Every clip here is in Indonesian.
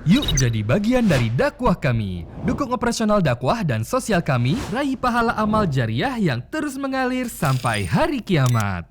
Yuk jadi bagian dari dakwah kami. Dukung operasional dakwah dan sosial kami, raih pahala amal jariah yang terus mengalir sampai hari kiamat.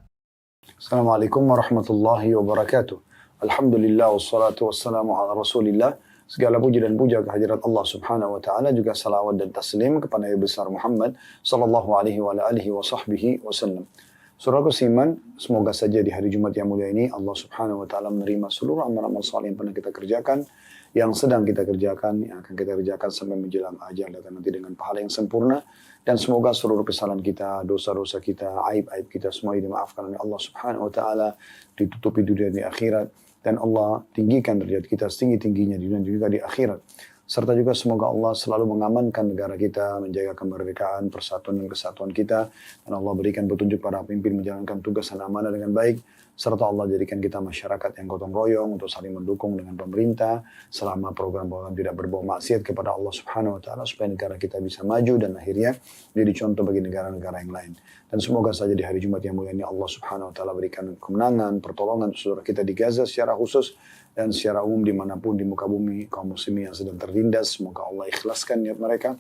Assalamualaikum warahmatullahi wabarakatuh. Alhamdulillah wassalatu wassalamu ala rasulillah. Segala puji dan puja kehadirat Allah subhanahu wa ta'ala, juga salawat dan taslim kepada Nabi besar Muhammad sallallahu alaihi wa alihi wa sahbihi wasallam. Saudaraku seiman, semoga saja di hari Jumat yang mulia ini Allah subhanahu wa ta'ala menerima seluruh amal-amal saleh yang pernah kita kerjakan, yang sedang kita kerjakan, yang akan kita kerjakan sampai menjelang ajal datang nanti dengan pahala yang sempurna. Dan semoga seluruh kesalahan kita, dosa-dosa kita, aib-aib kita semua dimaafkan oleh Allah subhanahu wa ta'ala, ditutupi dunia dan di akhirat. Dan Allah tinggikan derajat kita setinggi-tingginya di dunia dan juga di akhirat. Serta juga semoga Allah selalu mengamankan negara kita, menjaga kemerdekaan, persatuan dan kesatuan kita. Dan Allah berikan petunjuk para pemimpin menjalankan tugas dan amanah dengan baik. Serta Allah jadikan kita masyarakat yang gotong royong untuk saling mendukung dengan pemerintah selama program-program tidak berbau maksiat kepada Allah subhanahu wa ta'ala, supaya negara kita bisa maju dan akhirnya jadi contoh bagi negara-negara yang lain. Dan semoga saja di hari Jumat yang mulia ini Allah subhanahu wa ta'ala berikan kemenangan, pertolongan saudara kita di Gaza secara khusus dan secara umum dimanapun di muka bumi kaum muslimin yang sedang tertindas. Semoga Allah ikhlaskan niat mereka,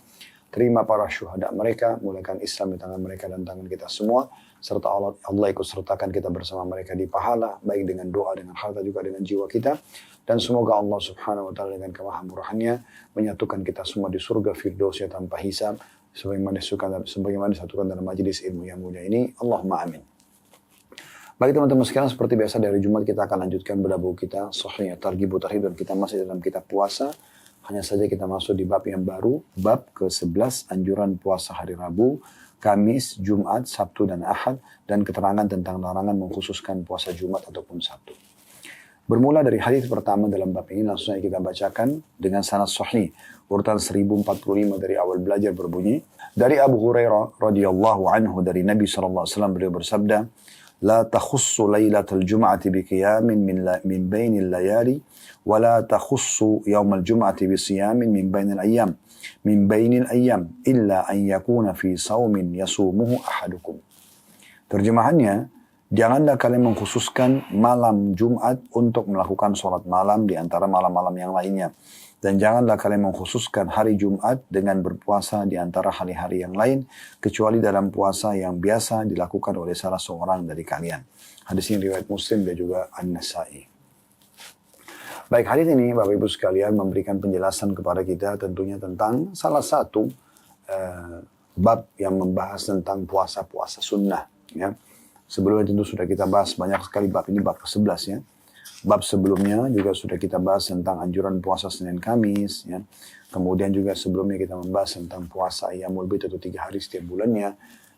terima para syuhada mereka, mulakan Islam di tangan mereka dan tangan kita semua, serta Allah ikut sertakan kita bersama mereka di pahala, baik dengan doa, dengan harta, juga dengan jiwa kita. Dan semoga Allah subhanahu wa ta'ala dengan kemahamurahannya menyatukan kita semua di surga Firdausnya tanpa hisab, sebagaimana disatukan dalam majelis ilmu yang mulia ini. Allahumma amin. Baik teman-teman sekalian, seperti biasa dari Jumat kita akan lanjutkan bedah buku kita Sahih Targhib wa Tarhib, dan kita masih dalam kitab puasa. Hanya saja kita masuk di bab yang baru, bab ke-11, anjuran puasa hari Rabu, Kamis, Jumat, Sabtu, dan Ahad, dan keterangan tentang larangan mengkhususkan puasa Jumat ataupun Sabtu. Bermula dari hadis pertama dalam bab ini, langsung saja kita bacakan dengan sanad sahih, urutan 1045 dari awal belajar berbunyi, dari Abu Hurairah radhiyallahu anhu dari Nabi SAW beliau bersabda, لا تخص ليلة الجمعة بقيام من بين الليالي ولا تخص يوم الجمعة بصيام من بين الأيام إلا أن يكون في صوم يصومه أحدكم. Terjemahannya, janganlah kalian mengkhususkan malam Jumat untuk melakukan sholat malam di antara malam-malam yang lainnya. Dan janganlah kalian mengkhususkan hari Jumat dengan berpuasa di antara hari-hari yang lain, kecuali dalam puasa yang biasa dilakukan oleh salah seorang dari kalian. Hadis ini riwayat Muslim dan juga An-Nasa'i. Baik, hadis ini Bapak Ibu sekalian memberikan penjelasan kepada kita tentunya tentang salah satu bab yang membahas tentang puasa-puasa sunnah. Ya. Sebelumnya tentu sudah kita bahas banyak sekali bab ini, bab ke-11 ya. Bab sebelumnya juga sudah kita bahas tentang anjuran puasa Senin Kamis. Ya. Kemudian juga sebelumnya kita membahas tentang puasa Ayyamul Bid atau 3 hari setiap bulannya.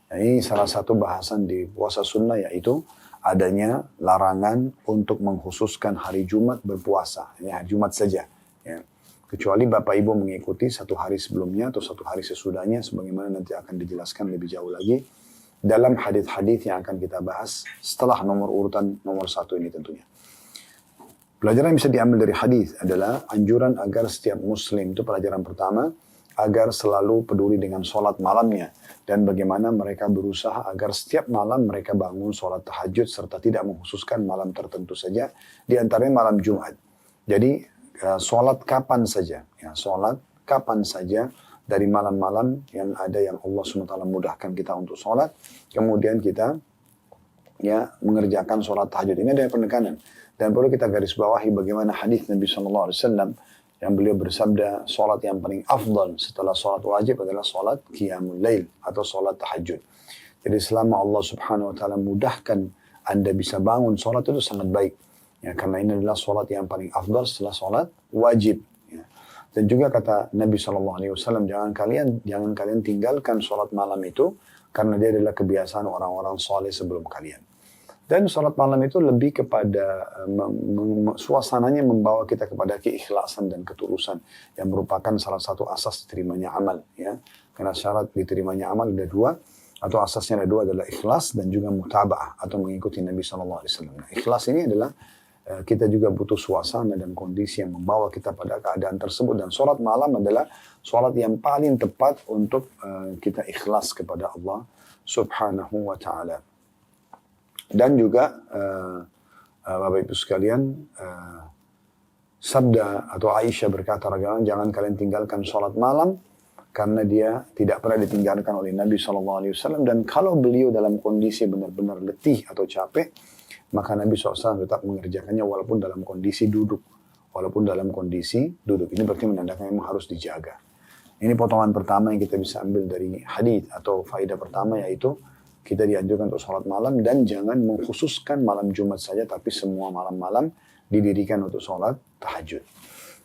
Nah, ini salah satu bahasan di puasa sunnah, yaitu adanya larangan untuk mengkhususkan hari Jumat berpuasa. Ya, hari Jumat saja. Ya. Kecuali Bapak Ibu mengikuti 1 hari sebelumnya atau 1 hari sesudahnya, sebagaimana nanti akan dijelaskan lebih jauh lagi dalam hadis-hadis yang akan kita bahas setelah urutan nomor 1 ini tentunya. Pelajaran yang bisa diambil dari hadis adalah anjuran agar setiap muslim, itu pelajaran pertama, agar selalu peduli dengan sholat malamnya, dan bagaimana mereka berusaha agar setiap malam mereka bangun sholat tahajud serta tidak mengkhususkan malam tertentu saja, di antaranya malam Jumat. Jadi sholat kapan saja, ya, sholat kapan saja dari malam-malam yang ada yang Allah SWT mudahkan kita untuk sholat, kemudian kita ya mengerjakan sholat tahajud. Ini ada penekanan. Dan perlu kita garis bawahi bagaimana hadis Nabi SAW yang beliau bersabda, sholat yang paling afdal setelah sholat wajib adalah sholat qiyamul lail atau sholat tahajud. Jadi selama Allah Subhanahu Wa Taala mudahkan Anda bisa bangun sholat, itu sangat baik. Ya, karena ini adalah sholat yang paling afdal setelah sholat wajib. Ya. Dan juga kata Nabi SAW, jangan kalian tinggalkan sholat malam itu, karena dia adalah kebiasaan orang-orang soleh sebelum kalian. Dan sholat malam itu lebih kepada suasananya membawa kita kepada keikhlasan dan ketulusan, yang merupakan salah satu asas diterimanya amal. Ya. Karena syarat diterimanya amal ada 2, atau asasnya ada 2, adalah ikhlas dan juga mutaba'ah atau mengikuti Nabi SAW. Nah, ikhlas ini adalah kita juga butuh suasana dan kondisi yang membawa kita pada keadaan tersebut. Dan sholat malam adalah sholat yang paling tepat untuk kita ikhlas kepada Allah Subhanahu wa Ta'ala. Dan juga Bapak Ibu sekalian, sabda atau Aisyah berkata, jangan kalian tinggalkan sholat malam, karena dia tidak pernah ditinggalkan oleh Nabi SAW. Dan kalau beliau dalam kondisi benar-benar letih atau capek, maka Nabi SAW tetap mengerjakannya walaupun dalam kondisi duduk. Walaupun dalam kondisi duduk. Ini berarti menandakan memang harus dijaga. Ini potongan pertama yang kita bisa ambil dari hadis atau faedah pertama, yaitu kita dianjurkan untuk sholat malam dan jangan mengkhususkan malam Jumat saja, tapi semua malam-malam didirikan untuk sholat tahajud.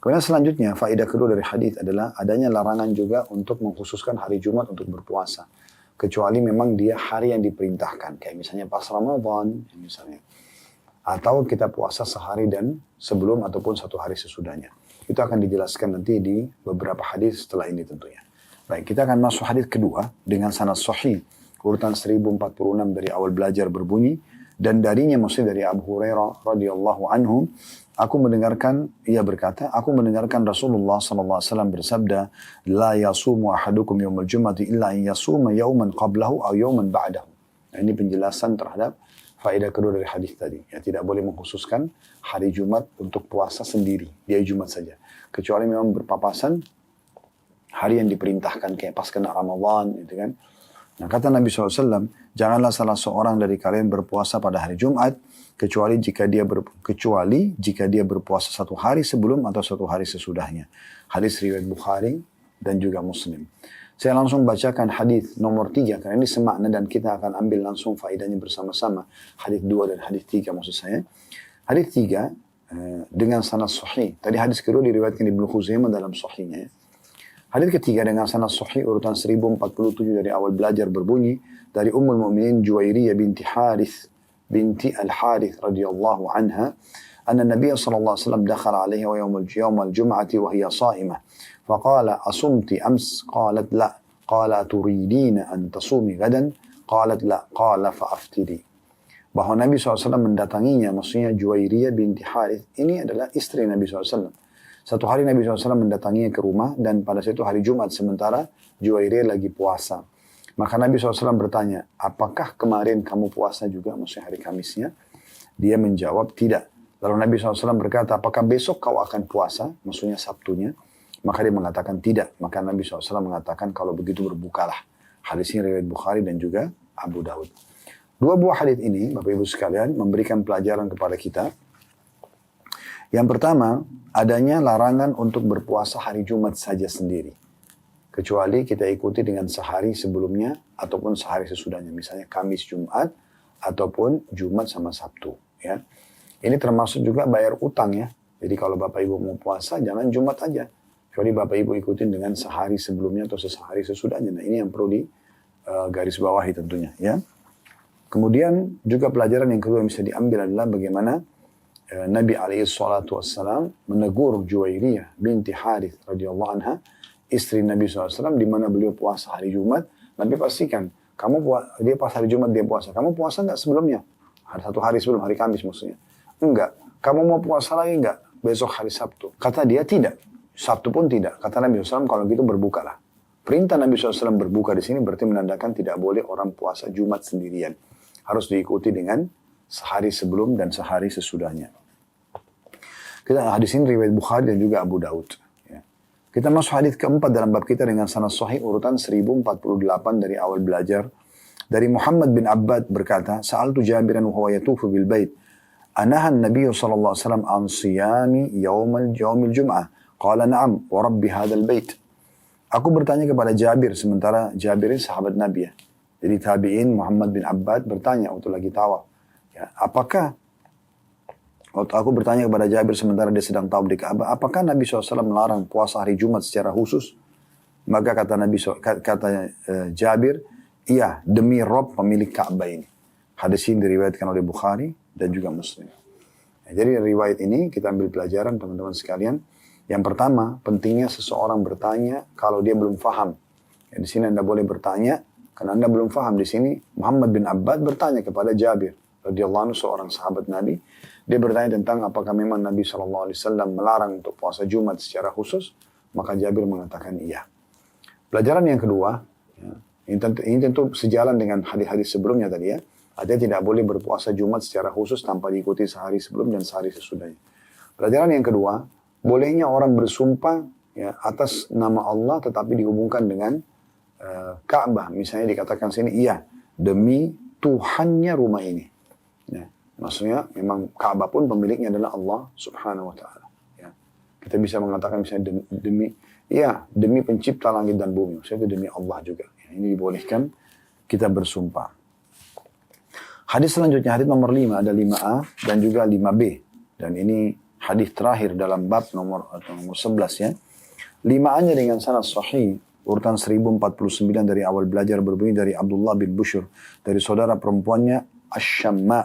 Kemudian selanjutnya, faedah kedua dari hadis adalah adanya larangan juga untuk mengkhususkan hari Jumat untuk berpuasa. Kecuali memang dia hari yang diperintahkan. Kayak misalnya pas Ramadan, misalnya. Atau kita puasa sehari dan sebelum ataupun satu hari sesudahnya. Itu akan dijelaskan nanti di beberapa hadis setelah ini tentunya. Baik, kita akan masuk hadis kedua dengan sanad sahih. Urutan 1046 dari awal belajar berbunyi. Dan darinya, maksudnya dari Abu Hurairah radhiyallahu anhu, ia berkata, aku mendengarkan Rasulullah SAW bersabda, la yasumu ahadukum yawmal jum'ati illa an yasuma yawman qablahu aw yawman ba'dahu. Nah, ini penjelasan terhadap faedah kedua dari hadis tadi. Ya, tidak boleh mengkhususkan hari Jumat untuk puasa sendiri. Dia Jumat saja. Kecuali memang berpapasan hari yang diperintahkan, kayak pas kena Ramadan, gitu kan. Nah, kata Nabi SAW, janganlah salah seorang dari kalian berpuasa pada hari Jumat, kecuali jika dia berpuasa satu hari sebelum atau satu hari sesudahnya. Hadis riwayat Bukhari dan juga Muslim. Saya langsung bacakan hadis nomor 3, karena ini semakna dan kita akan ambil langsung faedahnya bersama-sama. Hadis 2 dan hadis 3 maksud saya. Hadis 3 dengan sanad sahih. Tadi hadis kedua diriwayatkan Ibnu Khuzaimah dalam sahihnya. Hadis ketiga dengan sanad sahih urutan 1047 dari awal belajar berbunyi dari Ummul Mukminin Juwairiyah binti Harith binti Al-Harith radhiyallahu anha, anna Nabiy sallallahu alaihi wasallam dakhala 'alaiha yawm al-jum'ati wa hiya sha'imah. Faqala asumti ams? Qalat la. Qala turidina an tasumi gadan? Qalat la. Qala fa'aftiri. Bahwa Nabi SAW mendatanginya, maksudnya Juwairiyah binti Harith. Ini adalah istri Nabi SAW. Satu hari Nabi SAW mendatanginya ke rumah dan pada situ hari Jumat sementara Juwairiyah lagi puasa. Maka Nabi SAW bertanya, apakah kemarin kamu puasa juga? Maksudnya hari Kamisnya. Dia menjawab, tidak. Lalu Nabi SAW berkata, apakah besok kau akan puasa? Maksudnya Sabtunya. Maka dia mengatakan tidak. Maka Nabi SAW mengatakan, kalau begitu berbukalah. Hadis ini riwayat Bukhari dan juga Abu Daud. Dua buah hadis ini, Bapak Ibu sekalian, memberikan pelajaran kepada kita. Yang pertama, adanya larangan untuk berpuasa hari Jumat saja sendiri. Kecuali kita ikuti dengan sehari sebelumnya ataupun sehari sesudahnya. Misalnya Kamis Jumat ataupun Jumat sama Sabtu. Ya. Ini termasuk juga bayar utang ya. Jadi kalau Bapak Ibu mau puasa, jangan Jumat aja. Kecuali Bapak Ibu ikutin dengan sehari sebelumnya atau sehari sesudahnya. Nah ini yang perlu di garis bawahi tentunya. Ya. Kemudian juga pelajaran yang kedua yang bisa diambil adalah bagaimana Nabi SAW menegur Juwairiyah binti Harith radhiyallahu anha, istri Nabi SAW, di mana beliau puasa hari Jumat. Nabi pastikan, dia pas hari Jumat dia puasa. Kamu puasa nggak sebelumnya? Satu hari sebelum hari Kamis maksudnya. Enggak. Kamu mau puasa lagi enggak? Besok hari Sabtu. Kata dia tidak. Sabtu pun tidak. Kata Nabi SAW, kalau gitu berbukalah. Perintah Nabi SAW berbuka di sini berarti menandakan tidak boleh orang puasa Jumat sendirian. Harus diikuti dengan sehari sebelum dan sehari sesudahnya. Hadis ini riwayat Bukhari dan juga Abu Daud. Ya. Kita masuk hadis keempat dalam bab kita dengan sanad sahih urutan 1048 dari awal belajar. Dari Muhammad bin Abbad berkata, Sa'altu Jabiran wa huwa yatufu bil bait. Anahan Nabi sallallahu alaihi wasallam an siyami yaumil jum'ah. Qala na'am wa rabbi hadzal bait. Aku bertanya kepada Jabir, sementara Jabir ini sahabat Nabi ya. Jadi tabi'in Muhammad bin Abbad bertanya waktu lagi tawaf. Ya, waktu aku bertanya kepada Jabir sementara dia sedang tawaf di Ka'bah, apakah Nabi SAW melarang puasa hari Jumat secara khusus? Maka kata Jabir, iya demi Rob pemilik Ka'bah ini. Hadis ini diriwayatkan oleh Bukhari dan juga Muslim. Ya, jadi riwayat ini kita ambil pelajaran teman-teman sekalian. Yang pertama, pentingnya seseorang bertanya kalau dia belum faham. Ya, di sini Anda boleh bertanya karena Anda belum faham. Di sini Muhammad bin Abbad bertanya kepada Jabir radhiyallahu anhu, seorang sahabat Nabi. Dia bertanya tentang apakah memang Nabi SAW melarang untuk puasa Jumat secara khusus. Maka Jabir mengatakan iya. Pelajaran yang kedua, ya, ini tentu sejalan dengan hadis-hadis sebelumnya tadi ya. Artinya tidak boleh berpuasa Jumat secara khusus tanpa diikuti sehari sebelum dan sehari sesudahnya. Pelajaran yang kedua, bolehnya orang bersumpah ya atas nama Allah tetapi dihubungkan dengan Ka'bah. Misalnya dikatakan sini, iya demi Tuhannya rumah ini. Ya, maksudnya memang Ka'bah pun pemiliknya adalah Allah Subhanahu Wa Taala. Ya, kita bisa mengatakan misalnya demi pencipta langit dan bumi. Maksudnya itu demi Allah juga. Ya, ini dibolehkan kita bersumpah. Hadis selanjutnya, hadis nomor 5, ada 5A dan juga 5B. Dan ini hadis terakhir dalam bab nomor 11 ya. 5A-nya dengan sanad sahih, urutan 1049 dari awal belajar berbunyi dari Abdullah bin Bushr, dari saudara perempuannya Asy-Syamma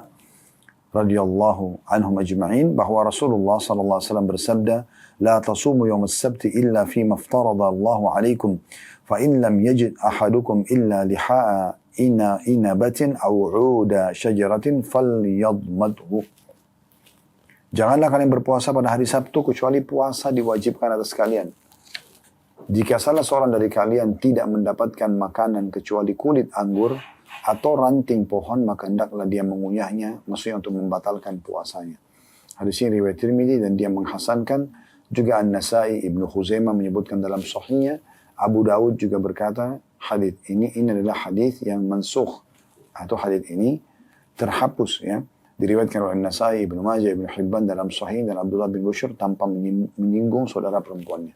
radhiyallahu anhum ajma'in, bahwa Rasulullah sallallahu alaihi wasallam bersabda, "La tasumu yawm as-sabt illa fi ma aftarada Allahu 'alaikum, fa in lam yajid ahadukum illa liha'a inabatin aw 'uda syajaratin falyadmadhu." Janganlah kalian berpuasa pada hari Sabtu kecuali puasa diwajibkan atas kalian. Jika salah seorang dari kalian tidak mendapatkan makanan kecuali kulit anggur atau ranting pohon, maka hendaklah dia mengunyahnya, maksudnya untuk membatalkan puasanya. Hadis ini riwayat Tirmidzi dan dia menghasankan. Juga An-Nasai, Ibnu Khuzaimah menyebutkan dalam sahihnya. Abu Daud juga berkata, hadis ini adalah hadis yang mansukh, atau hadis ini terhapus ya. Diriwayatkan oleh An-Nasai, Ibnu Majah, Ibnu Hibban dalam sahih, dan Abdullah bin Bushr tanpa menyinggung saudara perempuannya.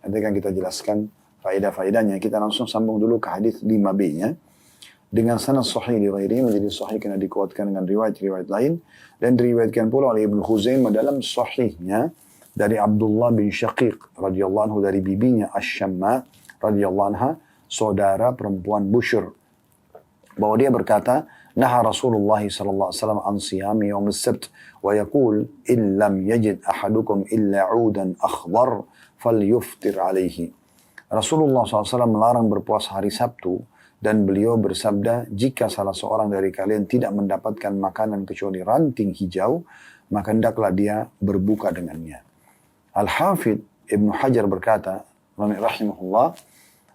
Nanti akan kita jelaskan faedah-faedahnya. Kita langsung sambung dulu ke hadis 5B-nya. Dengan sanad sahih li ghairihi, menjadi sahih karena dikuatkan dengan riwayat-riwayat lain, dan diriwayatkan pula oleh Ibnu Khuzaimah dalam sahihnya dari Abdullah bin Syaqiq radhiyallahu anhu, dari bibinya Asy-Syamma radhiyallahu anha, saudara perempuan Bushr, bahwa dia berkata, "Naha Rasulullah sallallahu alaihi wasallam an siyami yaum as-sabt wa yaqul in lam yajid ahadukum illa 'udan akhdar falyuftir alaihi." Rasulullah SAW melarang berpuasa hari Sabtu, dan beliau bersabda, jika salah seorang dari kalian tidak mendapatkan makanan kecuali ranting hijau, maka hendaklah dia berbuka dengannya. Al-Hafidh Ibnu Hajar berkata, rahimahullah,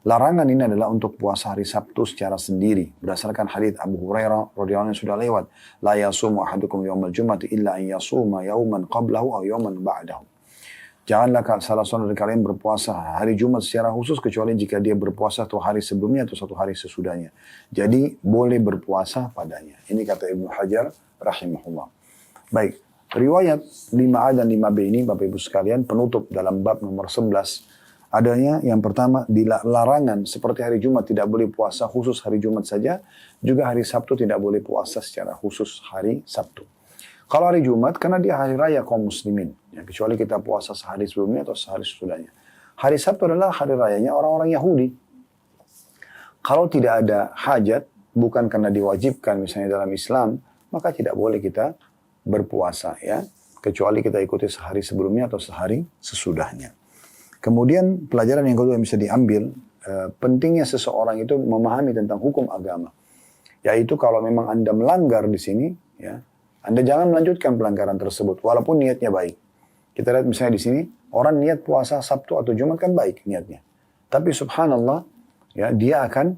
larangan ini adalah untuk puasa hari Sabtu secara sendiri, berdasarkan hadits Abu Hurairah radhiyallahu anhu yang sudah lewat, la yasumu ahadukum yaumal jum'ati illa an yasuma yauman qablahu aw yauman ba'dahu. Janganlah salah seorang dari kalian berpuasa hari Jumat secara khusus kecuali jika dia berpuasa satu hari sebelumnya atau satu hari sesudahnya. Jadi boleh berpuasa padanya. Ini kata Ibnu Hajar rahimahullah. Baik, riwayat 5A dan 5B ini Bapak Ibu sekalian penutup dalam bab nomor 11. Adanya yang pertama, larangan seperti hari Jumat tidak boleh puasa khusus hari Jumat saja, juga hari Sabtu tidak boleh puasa secara khusus hari Sabtu. Kalau hari Jumat, karena dia hari raya kaum muslimin. Ya, kecuali kita puasa sehari sebelumnya atau sehari sesudahnya. Hari Sabtu adalah hari rayanya orang-orang Yahudi. Kalau tidak ada hajat, bukan karena diwajibkan misalnya dalam Islam, maka tidak boleh kita berpuasa ya. Kecuali kita ikuti sehari sebelumnya atau sehari sesudahnya. Kemudian pelajaran yang kedua yang bisa diambil, pentingnya seseorang itu memahami tentang hukum agama. Yaitu kalau memang Anda melanggar di sini, ya, Anda jangan melanjutkan pelanggaran tersebut, walaupun niatnya baik. Kita lihat misalnya di sini, orang niat puasa Sabtu atau Jumat kan baik niatnya. Tapi subhanallah, ya dia akan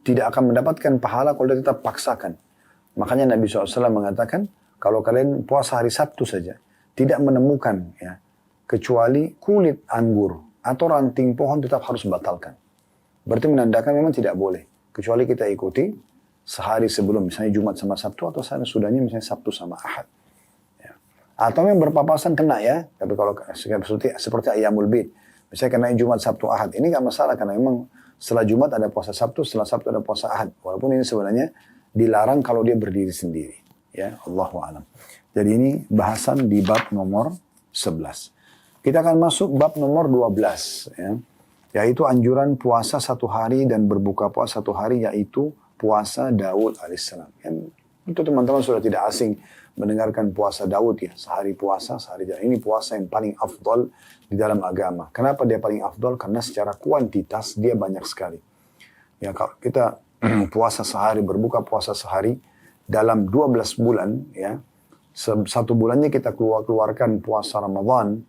tidak akan mendapatkan pahala kalau dia tetap paksakan. Makanya Nabi SAW mengatakan, kalau kalian puasa hari Sabtu saja, tidak menemukan ya kecuali kulit anggur atau ranting pohon, tetap harus batalkan. Berarti menandakan memang tidak boleh, kecuali kita ikuti sehari sebelum, misalnya Jumat sama Sabtu, atau sehari sudahnya misalnya Sabtu sama Ahad. Ya. Atau yang berpapasan kena ya, tapi kalau seperti Ayyamul Bid, misalnya kena Jumat, Sabtu, Ahad, ini nggak masalah karena memang setelah Jumat ada puasa Sabtu, setelah Sabtu ada puasa Ahad. Walaupun ini sebenarnya dilarang kalau dia berdiri sendiri. Ya, Allahu a'lam. Jadi ini bahasan di bab nomor 11. Kita akan masuk bab nomor 12 ya. Yaitu anjuran puasa satu hari dan berbuka puasa satu hari, yaitu puasa Daud alaihissalam. Itu teman-teman sudah tidak asing mendengarkan puasa Daud ya. Sehari puasa, sehari jalan. Ini puasa yang paling afdal di dalam agama. Kenapa dia paling afdal? Karena secara kuantitas dia banyak sekali. Ya, kalau kita puasa sehari, berbuka puasa sehari, dalam 12 bulan, ya, satu bulannya kita keluarkan puasa Ramadan,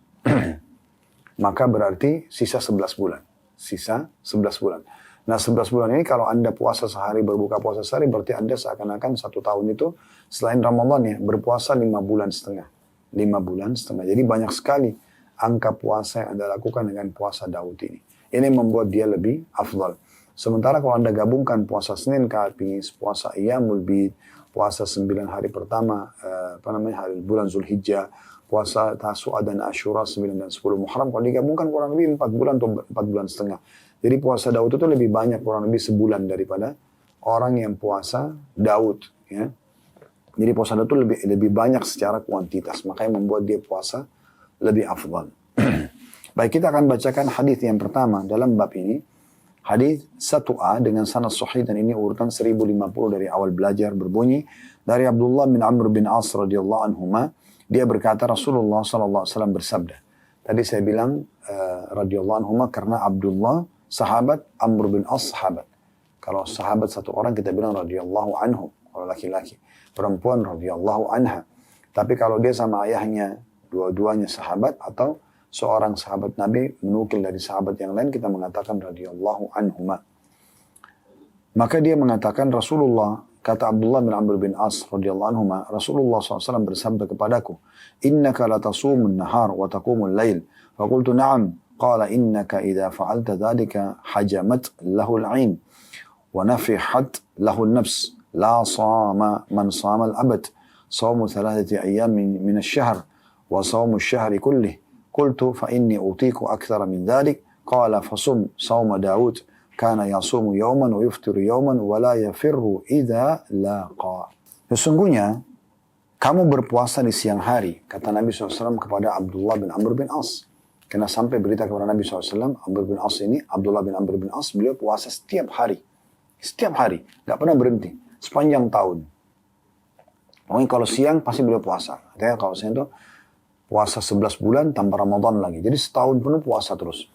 maka berarti sisa 11 bulan. Sisa 11 bulan. Nah 11 bulan ini kalau Anda puasa sehari, berbuka puasa sehari, berarti Anda seakan-akan satu tahun itu selain Ramadan ya, berpuasa 5 bulan setengah. 5 bulan setengah. Jadi banyak sekali angka puasa yang Anda lakukan dengan puasa Daud ini. Ini membuat dia lebih afdal. Sementara kalau Anda gabungkan puasa Senin Kamis, puasa Iyamul Bid, puasa 9 hari pertama, hari bulan Zulhijjah, puasa Tasu'a dan Asyura 9 dan 10 Muharram, kalau digabungkan kurang lebih 4 bulan atau 4 bulan setengah. Jadi puasa Daud itu lebih banyak, kurang lebih sebulan daripada orang yang puasa Daud. Ya. Jadi puasa Daud itu lebih banyak secara kuantitas, makanya membuat dia puasa lebih afdal. Baik, kita akan bacakan hadis yang pertama dalam bab ini. Hadis 1A dengan sanad sahih, dan ini urutan 1050 dari awal belajar, berbunyi dari Abdullah bin Amr bin As radhiyallahu anhuma, dia berkata Rasulullah sallallahu alaihi wasallam bersabda. Tadi saya bilang radhiyallahu anhuma karena Abdullah sahabat, Amr bin As sahabat. Kalau sahabat satu orang kita bilang radhiyallahu anhu, kalau laki-laki. Perempuan radhiyallahu anha. Tapi kalau dia sama ayahnya dua-duanya sahabat atau seorang sahabat Nabi menukil dari sahabat yang lain, kita mengatakan radhiyallahu anhuma. Maka dia mengatakan Rasulullah, kata Abdullah bin Amr bin As radhiyallahu anhuma, Rasulullah SAW bersabda kepadaku, innaka latasumun nahar wa taqumul lail. Faqultu na'am. Qala innaka idha fa'alta dhalika hajamat lahul ain wa nafihat lahul nafs. La sama man sama al-abad. Sawmu 3 ayyam min ash-shahr wa sawmu ash-shahri kullih. قلت فإني أطيق أكثر من ذلك قال فصم صوم داود كان يصوم يوما ويفطر يوما ولا يفر إذا لاقى. Sesungguhnya kamu berpuasa di siang hari, kata Nabi SAW kepada Abdullah bin Amr bin As. Karena sampai berita kepada Nabi SAW, Amr bin As ini, Abdullah bin Amr bin As, beliau puasa setiap hari. Setiap hari, gak pernah berhenti, sepanjang tahun. Pokoknya kalau siang pasti beliau puasa. Artinya kalau siang itu puasa 11 bulan tanpa Ramadan lagi. Jadi setahun penuh puasa terus.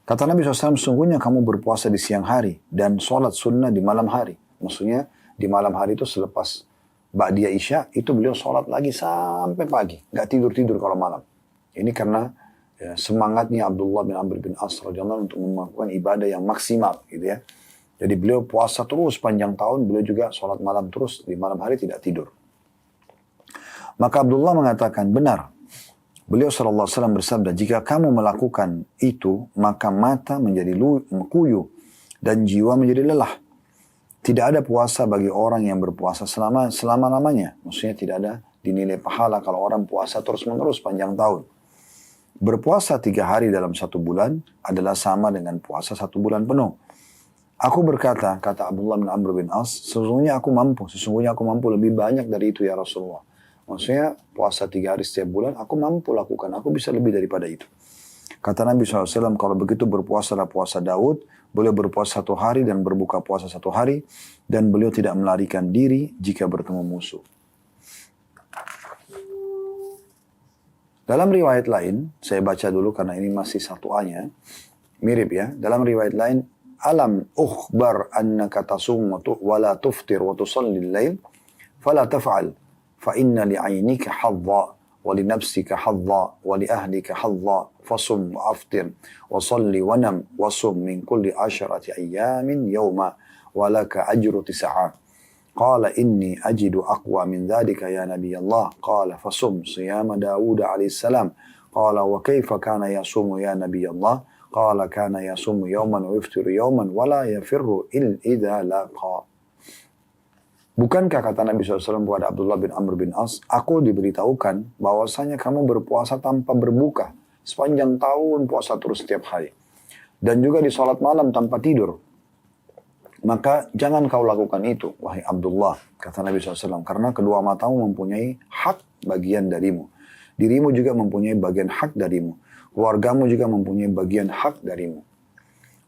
Kata Nabi SAW, sungguhnya kamu berpuasa di siang hari dan sholat sunnah di malam hari. Maksudnya di malam hari itu selepas Ba'diyah Isya, itu beliau sholat lagi sampai pagi. Gak tidur-tidur kalau malam. Ini karena semangatnya Abdullah bin Amr bin As radhiyallahu untuk melakukan ibadah yang maksimal. Gitu ya. Jadi beliau puasa terus panjang tahun, beliau juga sholat malam terus, di malam hari tidak tidur. Maka Abdullah mengatakan, benar. Beliau SAW bersabda, jika kamu melakukan itu, maka mata menjadi kuyu dan jiwa menjadi lelah. Tidak ada puasa bagi orang yang berpuasa selama-lamanya. Maksudnya tidak ada dinilai pahala kalau orang puasa terus-menerus panjang tahun. Berpuasa 3 hari dalam 1 bulan adalah sama dengan puasa 1 bulan penuh. Aku berkata, kata Abdullah bin Amr bin As, sesungguhnya aku mampu lebih banyak dari itu ya Rasulullah. Maksudnya puasa 3 hari setiap bulan, aku mampu lakukan. Aku bisa lebih daripada itu. Kata Nabi SAW, kalau begitu berpuasalah puasa Daud. Beliau berpuasa 1 hari dan berbuka puasa 1 hari. Dan beliau tidak melarikan diri jika bertemu musuh. Dalam riwayat lain, saya baca dulu karena ini masih 1A-nya. Mirip ya. Dalam riwayat lain, alam ukhbar annaka tasum wa la tuftir wa tusalli al-lail fala taf'al. فإن لعينك حظا ولنفسك حظا ولأهلك حظا فصم وأفطر وصل ونم وصم من كل 10 أيام يوما ولك أجر 9. قال إني أجد أقوى من ذلك يا نبي الله. قال فصم صيام داود عليه السلام. قال وكيف كان يصوم يا نبي الله. قال كان يصوم يوما ويفطر يوما ولا يفر إذا لاقى. Bukankah kata Nabi SAW kepada Abdullah bin Amr bin As, aku diberitahukan bahwasanya kamu berpuasa tanpa berbuka. Sepanjang tahun puasa terus setiap hari. Dan juga di salat malam tanpa tidur. Maka jangan kau lakukan itu, wahai Abdullah, kata Nabi SAW. Karena kedua matamu mempunyai hak bagian darimu. Dirimu juga mempunyai bagian hak darimu. Keluargamu juga mempunyai bagian hak darimu.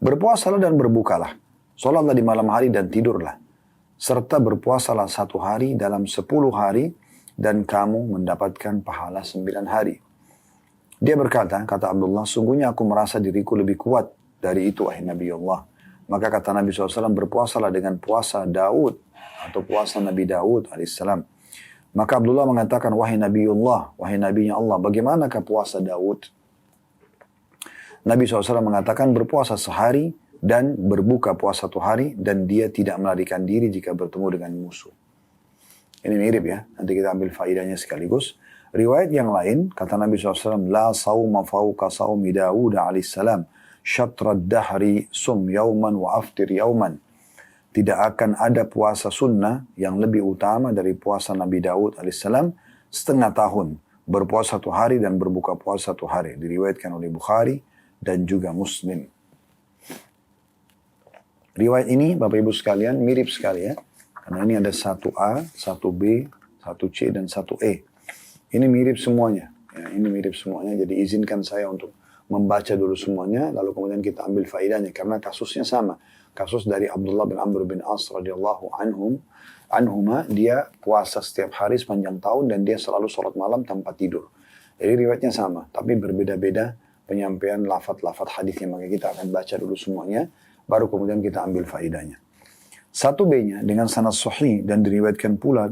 Berpuasalah dan berbukalah. Salatlah di malam hari dan tidurlah. Serta berpuasalah 1 hari dalam 10 hari dan kamu mendapatkan pahala 9 hari. Dia berkata, kata Abdullah, sungguhnya aku merasa diriku lebih kuat dari itu, wahai Nabi Allah. Maka kata Nabi SAW, berpuasalah dengan puasa Daud atau puasa Nabi Daud alaihissalam. Maka Abdullah mengatakan, wahai Nabi Allah, wahai Nabinya Allah, bagaimanakah puasa Daud? Nabi SAW mengatakan berpuasa sehari dan berbuka puasa 1 hari dan dia tidak melarikan diri jika bertemu dengan musuh. Ini mirip ya, nanti kita ambil faedahnya sekaligus. Riwayat yang lain, kata Nabi SAW, La sawma fawqa sawmi Dawud alaihissalam, syatrad dahri sum yauman wa aftir yauman. Tidak akan ada puasa sunnah yang lebih utama dari puasa Nabi Daud alaihissalam, setengah tahun, berpuasa 1 hari dan berbuka puasa 1 hari. Diriwayatkan oleh Bukhari dan juga Muslim. Riwayat ini, Bapak Ibu sekalian, mirip sekali ya. Karena ini ada 1A, 1B, 1C, dan 1E. Ini mirip semuanya. Ya, ini mirip semuanya. Jadi izinkan saya untuk membaca dulu semuanya, lalu kemudian kita ambil faedahnya. Karena kasusnya sama. Kasus dari Abdullah bin Amr bin As radhiyallahu anhuma, dia puasa setiap hari sepanjang tahun dan dia selalu sholat malam tanpa tidur. Jadi riwayatnya sama, tapi berbeda-beda penyampaian lafaz-lafaz hadisnya. Maka kita akan baca dulu semuanya, baru kemudian kita ambil faedahnya. 1B-nya dengan sanad sahih dan diriwayatkan pula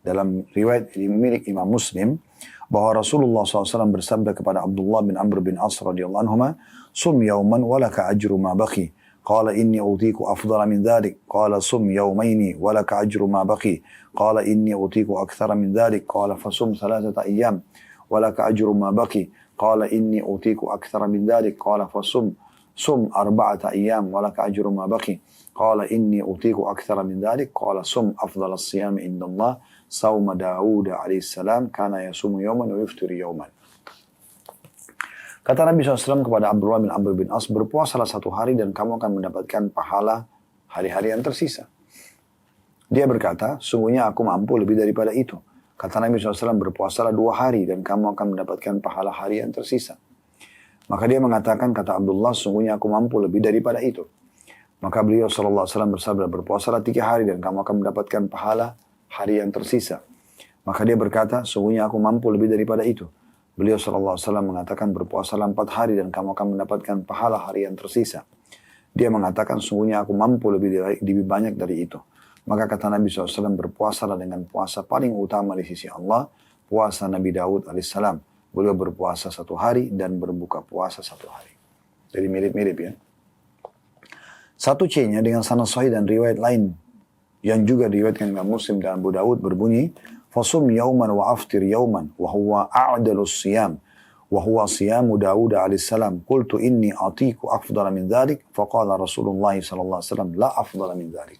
dalam riwayat milik Imam Muslim, bahwa Rasulullah SAW bersabda kepada Abdullah bin Amr bin As radhiyallahu anhuma, sum yauman walaka ajru ma baqi. Qala inni utiku afdala min dhalik. Qala sum yaumaini walaka ajru ma baqi. Qala inni utiku akthara min dhalik. Qala fasum 3 ayyam walaka ajru ma baqi. Qala inni utiku akthara min dhalik. Qala fasum 4 ayyam walaka ajru ma baqi. Qala inni utiku akthara min dhalik. Qala sum afdala as-siyam indallah Sawma Dawud alaihissalam kana yasumu yawman wa yuftiri yawman. Kata Nabi SAW kepada Abdullah bin Amr bin As, berpuasalah 1 hari dan kamu akan mendapatkan pahala hari-hari yang tersisa. Dia berkata, sungguhnya aku mampu lebih daripada itu. Kata Nabi SAW, berpuasalah 2 hari dan kamu akan mendapatkan pahala hari yang tersisa. Maka dia mengatakan, kata Abdullah, sungguhnya aku mampu lebih daripada itu. Maka beliau SAW bersabda, berpuasalah 3 hari dan kamu akan mendapatkan pahala hari yang tersisa. Maka dia berkata, sungguhnya aku mampu lebih daripada itu. Beliau SAW mengatakan, berpuasalah 4 hari dan kamu akan mendapatkan pahala hari yang tersisa. Dia mengatakan, sungguhnya aku mampu lebih banyak dari itu. Maka kata Nabi SAW, berpuasalah dengan puasa paling utama di sisi Allah, puasa Nabi Daud alaihissalam. Beliau berpuasa 1 hari dan berbuka puasa 1 hari. Jadi mirip-mirip ya. 1C-nya dengan sanad sahih dan riwayat lain yang juga diriwayatkan Imam Muslim dan Abu Dawud berbunyi, fasum yauman wa aftir yauman wa huwa a'dalus siyam wa huwa siyamu Dawud alaihissalam. Qultu inni atiku afdala min dhalik. Faqala Rasulullah sallallahu alaihi wasallam, la afdala min dhalik.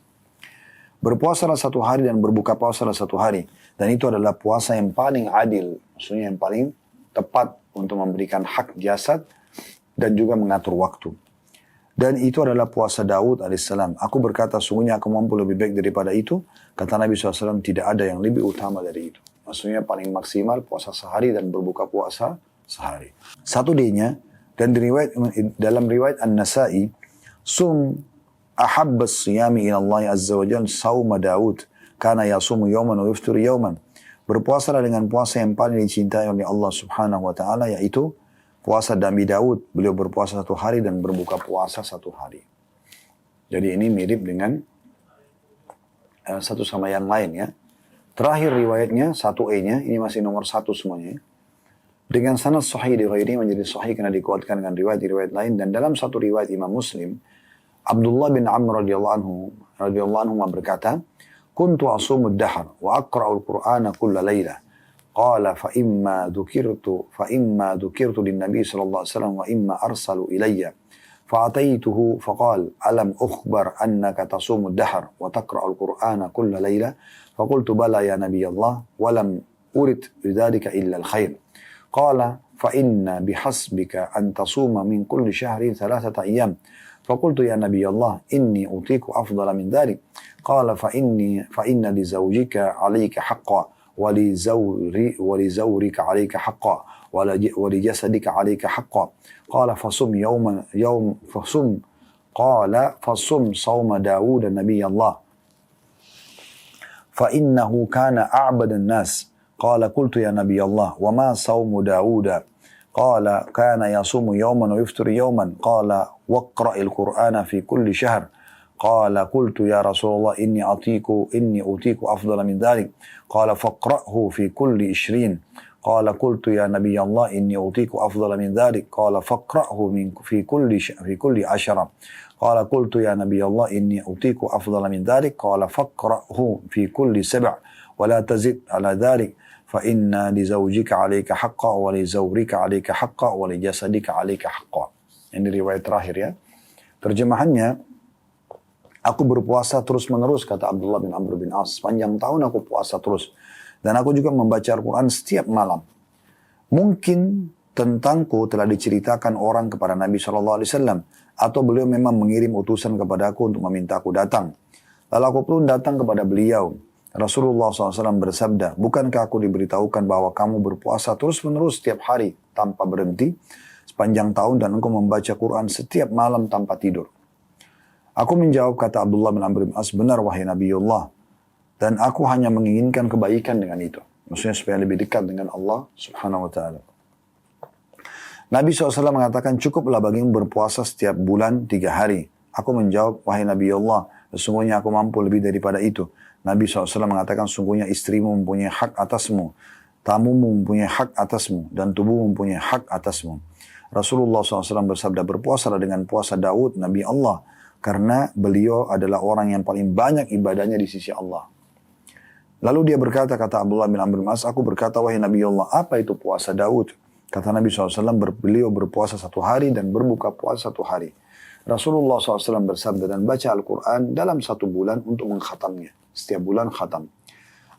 Berpuasalah 1 hari dan berbuka puasalah 1 hari. Dan itu adalah puasa yang paling adil. Maksudnya yang paling tepat untuk memberikan hak jasad dan juga mengatur waktu. Dan itu adalah puasa Daud alaihissalam. Aku berkata, sungguhnya aku mampu lebih baik daripada itu. Kata Nabi SAW, tidak ada yang lebih utama dari itu. Maksudnya paling maksimal puasa sehari dan berbuka puasa sehari. 1D-nya, dan dalam riwayat An-Nasai, sum ahabbas siyami ila Allah azza wa jalla sawma Daud. Kana yasumu yawman wa yuftiru yawman. Berpuasalah dengan puasa yang paling dicintai oleh Allah subhanahu wa ta'ala, yaitu puasa Nabi Daud. Beliau berpuasa 1 hari dan berbuka puasa 1 hari. Jadi ini mirip dengan satu sama yang lain ya. Terakhir riwayatnya 1E-nya, ini masih nomor 1 semuanya. Dengan sanad sahih di ghairi menjadi sahih karena dikuatkan dengan riwayat-riwayat lain. Dan dalam satu riwayat Imam Muslim, Abdullah bin Amr radhiyallahu anhu berkata, kuntu asumud dahar wa aqra'ul Qur'ana kulla laylah. قال فإما ذكرت للنبي صلى الله عليه وسلم وإما أرسلوا إلي فأتيته فقال ألم أخبر أنك تصوم الدهر وتقرأ القرآن كل ليلة فقلت بلى يا نبي الله ولم أرد بذلك إلا الخير قال فإن بحسبك أن تصوم من كل شهر 3 أيام فقلت يا نبي الله إني أطيق أفضل من ذلك قال فإن لزوجك عليك حقا ولزورك عليك حقا ولجسدك عليك حقا قال فصم صوم داود نبي الله فإنه كان أعبد الناس قال قلت يا نبي الله وما صوم داود قال كان يصوم يوما ويفطر يوما قال واقرأ القرآن في كل شهر قال قلت يا رسول الله إني أوتيك أفضل من ذلك قال فاقرأه في كل 20 قال قلت يا نبي الله إني أوتيك أفضل من ذلك قال فاقرأه في كل 10 قال قلت يا نبي الله إني أوتيك أفضل من ذلك قال فاقرأه في كل 7 ولا تزد على ذلك فإن لزوجك عليك حقا ولزورك عليك حقا ولجسدك عليك حقا. Ini riwayat terakhir ya. Terjemahannya, aku berpuasa terus-menerus, kata Abdullah bin Amr bin As. Sepanjang tahun aku puasa terus. Dan aku juga membaca Al-Quran setiap malam. Mungkin tentangku telah diceritakan orang kepada Nabi SAW. Atau beliau memang mengirim utusan kepadaku untuk memintaku datang. Lalu aku pun datang kepada beliau. Rasulullah SAW bersabda, bukankah aku diberitahukan bahwa kamu berpuasa terus-menerus setiap hari tanpa berhenti sepanjang tahun dan engkau membaca Quran setiap malam tanpa tidur. Aku menjawab, kata Abdullah bin Amr bin As, benar wahai Nabiullah. Dan aku hanya menginginkan kebaikan dengan itu. Maksudnya supaya lebih dekat dengan Allah subhanahu wa ta'ala. Nabi SAW mengatakan, cukuplah bagimu berpuasa setiap bulan 3 hari. Aku menjawab, wahai Nabiullah, sesungguhnya aku mampu lebih daripada itu. Nabi SAW mengatakan, sungguhnya istrimu mempunyai hak atasmu, tamumu mempunyai hak atasmu, dan tubuhmu mempunyai hak atasmu. Rasulullah SAW bersabda, berpuasalah dengan puasa Daud, Nabi Allah, karena beliau adalah orang yang paling banyak ibadahnya di sisi Allah. Lalu dia berkata, kata Abdullah bin Amr bin As, aku berkata, wahai Nabi Allah, apa itu puasa Daud? Kata Nabi SAW, beliau berpuasa 1 hari dan berbuka puasa 1 hari. Rasulullah SAW bersabda, dan baca Al-Quran dalam 1 bulan untuk mengkhatamnya. Setiap bulan khatam.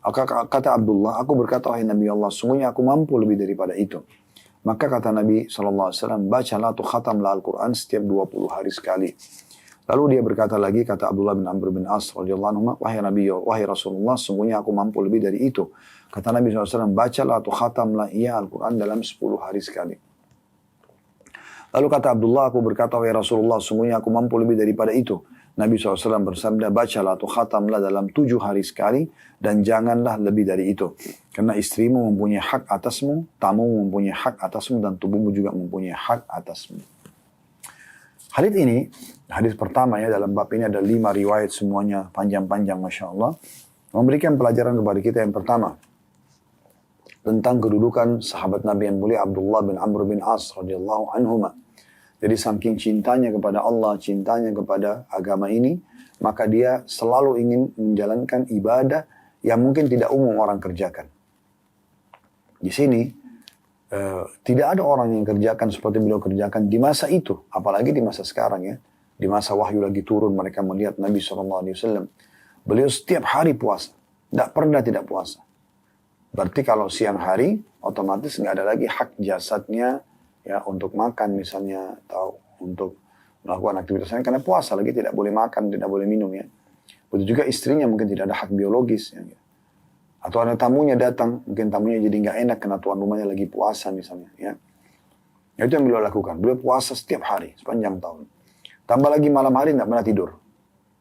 Kata Abdullah, aku berkata, wahai Nabi Allah, sungguhnya aku mampu lebih daripada itu. Maka kata Nabi SAW, bacalah atau khatamlah Al-Quran setiap 20 hari sekali. Lalu dia berkata lagi, kata Abdullah bin Amr bin As, radhiyallahu anhu, wahai Nabi, wahai Rasulullah, sungguhnya aku mampu lebih dari itu. Kata Nabi SAW, bacalah atau khatamlah ia Al-Quran dalam 10 hari sekali. Lalu kata Abdullah, aku berkata, wahai Rasulullah, sungguhnya aku mampu lebih daripada itu. Nabi SAW bersabda, bacalah atau khatamlah dalam 7 hari sekali, dan janganlah lebih dari itu. Karena istrimu mempunyai hak atasmu, tamumu mempunyai hak atasmu, dan tubuhmu juga mempunyai hak atasmu. Hadis ini, hadis pertama ya, dalam bab ini ada 5 riwayat semuanya panjang-panjang, Masya Allah. Memberikan pelajaran kepada kita yang pertama. Tentang kedudukan sahabat Nabi yang mulia Abdullah bin Amr bin As radhiyallahu anhuma. Jadi saking cintanya kepada Allah, cintanya kepada agama ini, maka dia selalu ingin menjalankan ibadah yang mungkin tidak umum orang kerjakan. Di sini tidak ada orang yang kerjakan seperti beliau kerjakan di masa itu, apalagi di masa sekarang ya. Di masa wahyu lagi turun, mereka melihat Nabi SAW. Beliau setiap hari puasa, tidak pernah tidak puasa. Berarti kalau siang hari, otomatis nggak ada lagi hak jasadnya ya untuk makan misalnya, atau untuk melakukan aktivitas lain, karena puasa lagi tidak boleh makan, tidak boleh minum ya. Begitu juga istrinya mungkin tidak ada hak biologis ya. Atau ada tamunya datang, mungkin tamunya jadi nggak enak karena tuan rumahnya lagi puasa misalnya ya. Itu yang beliau lakukan. Beliau puasa setiap hari sepanjang tahun. Tambah lagi malam hari nggak pernah tidur.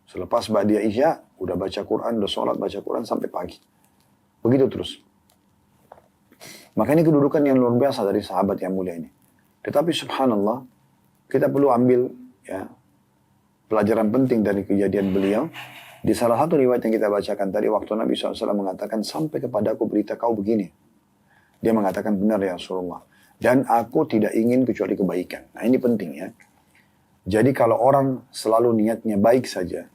Selepas Ba'diyah Isya, udah baca Quran, udah sholat, baca Quran sampai pagi. Begitu terus. Maka ini kedudukan yang luar biasa dari sahabat yang mulia ini. Tetapi subhanallah, kita perlu ambil ya pelajaran penting dari kejadian beliau. Di salah satu riwayat yang kita bacakan tadi, waktu Nabi SAW mengatakan, sampai kepadaku berita kau begini. Dia mengatakan, benar ya Rasulullah. Dan aku tidak ingin kecuali kebaikan. Nah ini penting ya. Jadi kalau orang selalu niatnya baik saja,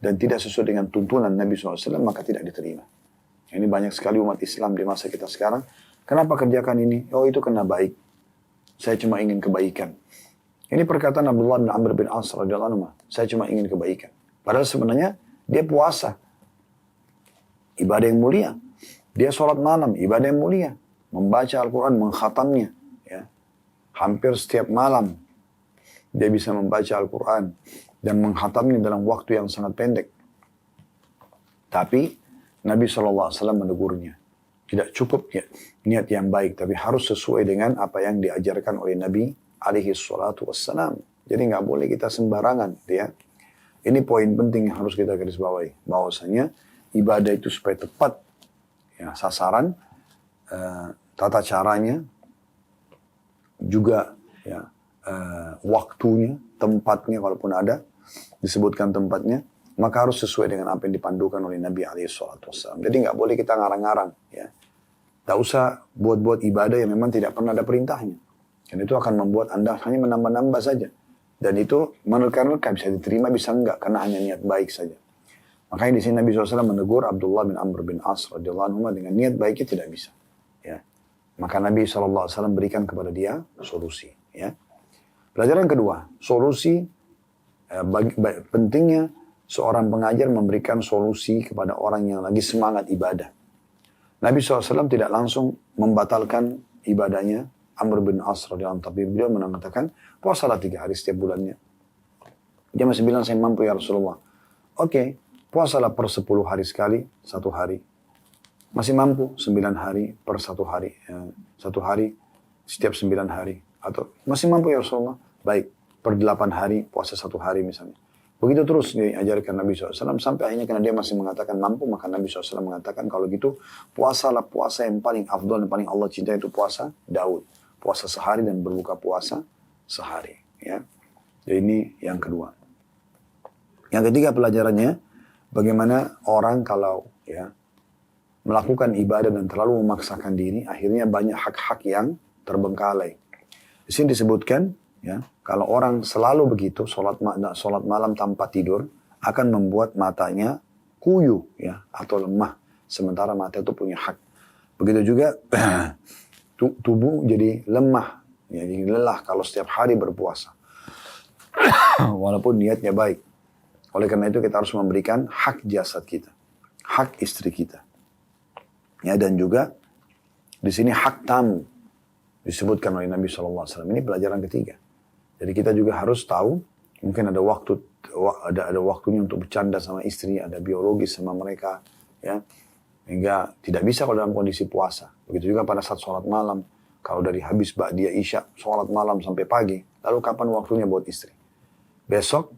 dan tidak sesuai dengan tuntunan Nabi SAW, maka tidak diterima. Ini banyak sekali umat Islam di masa kita sekarang. Kenapa kerjakan ini? Oh itu karena baik. Saya cuma ingin kebaikan. Ini perkataan Abdullah bin Amr bin As radhiyallahu anhu. Saya cuma ingin kebaikan. Padahal sebenarnya dia puasa. Ibadah yang mulia. Dia sholat malam. Ibadah yang mulia. Membaca Al-Quran, mengkhatamnya. Ya. Hampir setiap malam. Dia bisa membaca Al-Quran. Dan mengkhatamnya dalam waktu yang sangat pendek. Tapi Nabi SAW menegurnya. Tidak cukup ya, niat yang baik, tapi harus sesuai dengan apa yang diajarkan oleh Nabi alaihi salatu wassalam. Jadi nggak boleh kita sembarangan, ya. Ini poin penting yang harus kita garis bawahi, bahwasanya ibadah itu supaya tepat, ya, sasaran, tata caranya, juga ya, waktunya, tempatnya kalaupun ada disebutkan tempatnya, maka harus sesuai dengan apa yang dipandukan oleh Nabi SAW. Jadi nggak boleh kita ngarang-ngarang, ya. Tak usah buat-buat ibadah yang memang tidak pernah ada perintahnya. Dan itu akan membuat Anda hanya menambah-nambah saja. Dan itu menerka-nerka, bisa diterima, bisa enggak, karena hanya niat baik saja. Makanya di sini Nabi SAW menegur Abdullah bin Amr bin As radhiyallahu anhu dengan niat baiknya tidak bisa. Ya. Maka Nabi SAW berikan kepada dia solusi. Ya. Pelajaran kedua, solusi pentingnya seorang pengajar memberikan solusi kepada orang yang lagi semangat ibadah. Nabi SAW tidak langsung membatalkan ibadahnya Amr bin As radhiyallahu anhu, tapi beliau mengatakan puasalah 3 hari setiap bulannya. Dia masih bilang saya mampu ya Rasulullah. Oke, puasalah per 10 hari sekali, 1 hari. Masih mampu 9 hari per 1 hari. 1 hari setiap 9 hari. Atau masih mampu ya Rasulullah. Baik, per 8 hari puasa 1 hari misalnya. Begitu terus diajarkan Nabi SAW sampai akhirnya karena dia masih mengatakan mampu, maka Nabi SAW mengatakan kalau gitu puasalah puasa yang paling afdal, yang paling Allah cintai itu puasa Daud. Puasa sehari dan berbuka puasa sehari. Ya. Jadi ini yang kedua. Yang ketiga pelajarannya, bagaimana orang kalau ya melakukan ibadah dan terlalu memaksakan diri, akhirnya banyak hak-hak yang terbengkalai. Di sini disebutkan, ya, kalau orang selalu begitu, sholat malam tanpa tidur, akan membuat matanya kuyu, ya, atau lemah. Sementara mata itu punya hak. Begitu juga tubuh jadi lemah, ya, jadi lelah kalau setiap hari berpuasa. Walaupun niatnya baik. Oleh karena itu kita harus memberikan hak jasad kita, hak istri kita. Ya, dan juga di sini hak tamu disebutkan oleh Nabi SAW. Ini pelajaran ketiga. Jadi kita juga harus tahu, mungkin ada waktunya untuk bercanda sama istri, ada biologis sama mereka, ya, hingga tidak bisa kalau dalam kondisi puasa. Begitu juga pada saat sholat malam, kalau dari habis ba'diyah isya, sholat malam sampai pagi, lalu kapan waktunya buat istri? Besok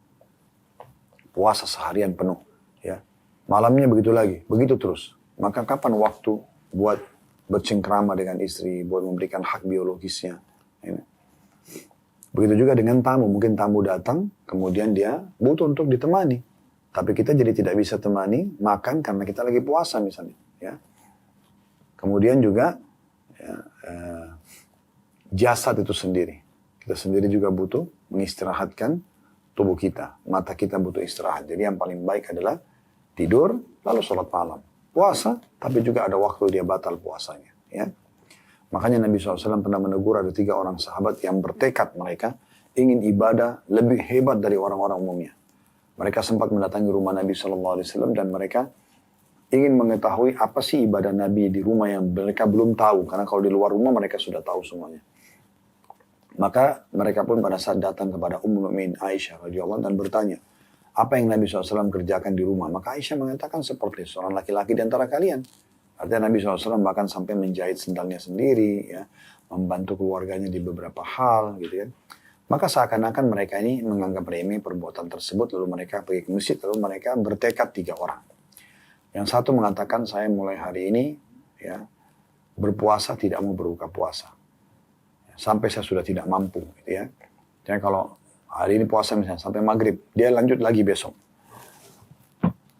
puasa seharian penuh, ya. Malamnya begitu lagi, begitu terus. Maka kapan waktu buat bercengkrama dengan istri, buat memberikan hak biologisnya? Ya. Begitu juga dengan tamu, mungkin tamu datang, kemudian dia butuh untuk ditemani. Tapi kita jadi tidak bisa temani, makan karena kita lagi puasa misalnya. Ya. Kemudian juga ya, jasad itu sendiri. Kita sendiri juga butuh mengistirahatkan tubuh kita, mata kita butuh istirahat. Jadi yang paling baik adalah tidur, lalu sholat malam. Puasa, tapi juga ada waktu dia batal puasanya. Ya. Makanya Nabi SAW pernah menegur ada 3 orang sahabat yang bertekad mereka ingin ibadah lebih hebat dari orang-orang umumnya. Mereka sempat mendatangi rumah Nabi SAW dan mereka ingin mengetahui apa sih ibadah Nabi di rumah yang mereka belum tahu. Karena kalau di luar rumah mereka sudah tahu semuanya. Maka mereka pun pada saat datang kepada Ummul Mukminin Aisyah radhiyallahu anha dan bertanya, apa yang Nabi SAW kerjakan di rumah? Maka Aisyah mengatakan seperti seorang laki-laki di antara kalian. Artinya Nabi SAW bahkan sampai menjahit sendalnya sendiri, ya, membantu keluarganya di beberapa hal, gitu kan. Maka seakan-akan mereka ini menganggap remeh perbuatan tersebut, lalu mereka pergi ke masjid, lalu mereka bertekad 3 orang. Yang satu mengatakan, saya mulai hari ini, ya, berpuasa tidak mau berbuka puasa. Sampai saya sudah tidak mampu, gitu ya. Jadi kalau hari ini puasa misalnya sampai maghrib, dia lanjut lagi besok.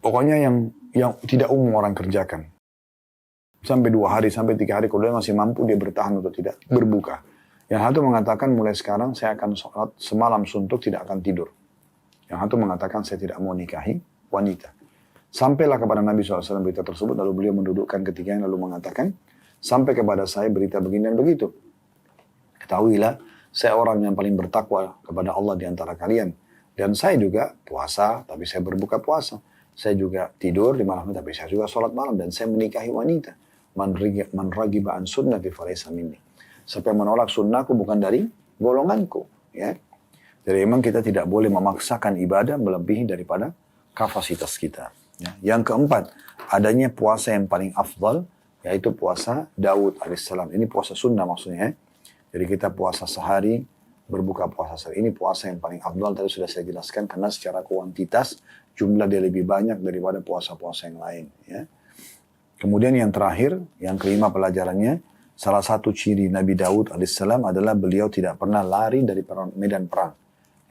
Pokoknya yang tidak umum orang kerjakan. Sampai 2 hari, sampai 3 hari, kalau dia masih mampu, dia bertahan untuk tidak berbuka. Yang satu mengatakan mulai sekarang saya akan sholat semalam suntuk tidak akan tidur. Yang satu mengatakan saya tidak mau nikahi wanita. Sampailah kepada Nabi SAW berita tersebut, lalu beliau mendudukkan ketiganya lalu mengatakan, sampai kepada saya berita begini dan begitu. Ketahuilah, saya orang yang paling bertakwa kepada Allah di antara kalian. Dan saya juga puasa, tapi saya berbuka puasa. Saya juga tidur di malam, tapi saya juga sholat malam. Dan saya menikahi wanita. Man ragiba an sunnati falaysa minni. Siapa yang menolak sunnahku bukan dari golonganku. Ya. Jadi memang kita tidak boleh memaksakan ibadah melebihi daripada kapasitas kita. Ya. Yang keempat, adanya puasa yang paling afdal, yaitu puasa Daud alaihissalam. Ini puasa sunnah maksudnya. Jadi kita puasa sehari, berbuka puasa sehari. Ini puasa yang paling afdal, tadi sudah saya jelaskan, karena secara kuantitas jumlah dia lebih banyak daripada puasa-puasa yang lain. Ya. Kemudian yang terakhir, yang kelima pelajarannya, salah satu ciri Nabi Daud alaihissalam adalah beliau tidak pernah lari dari medan perang.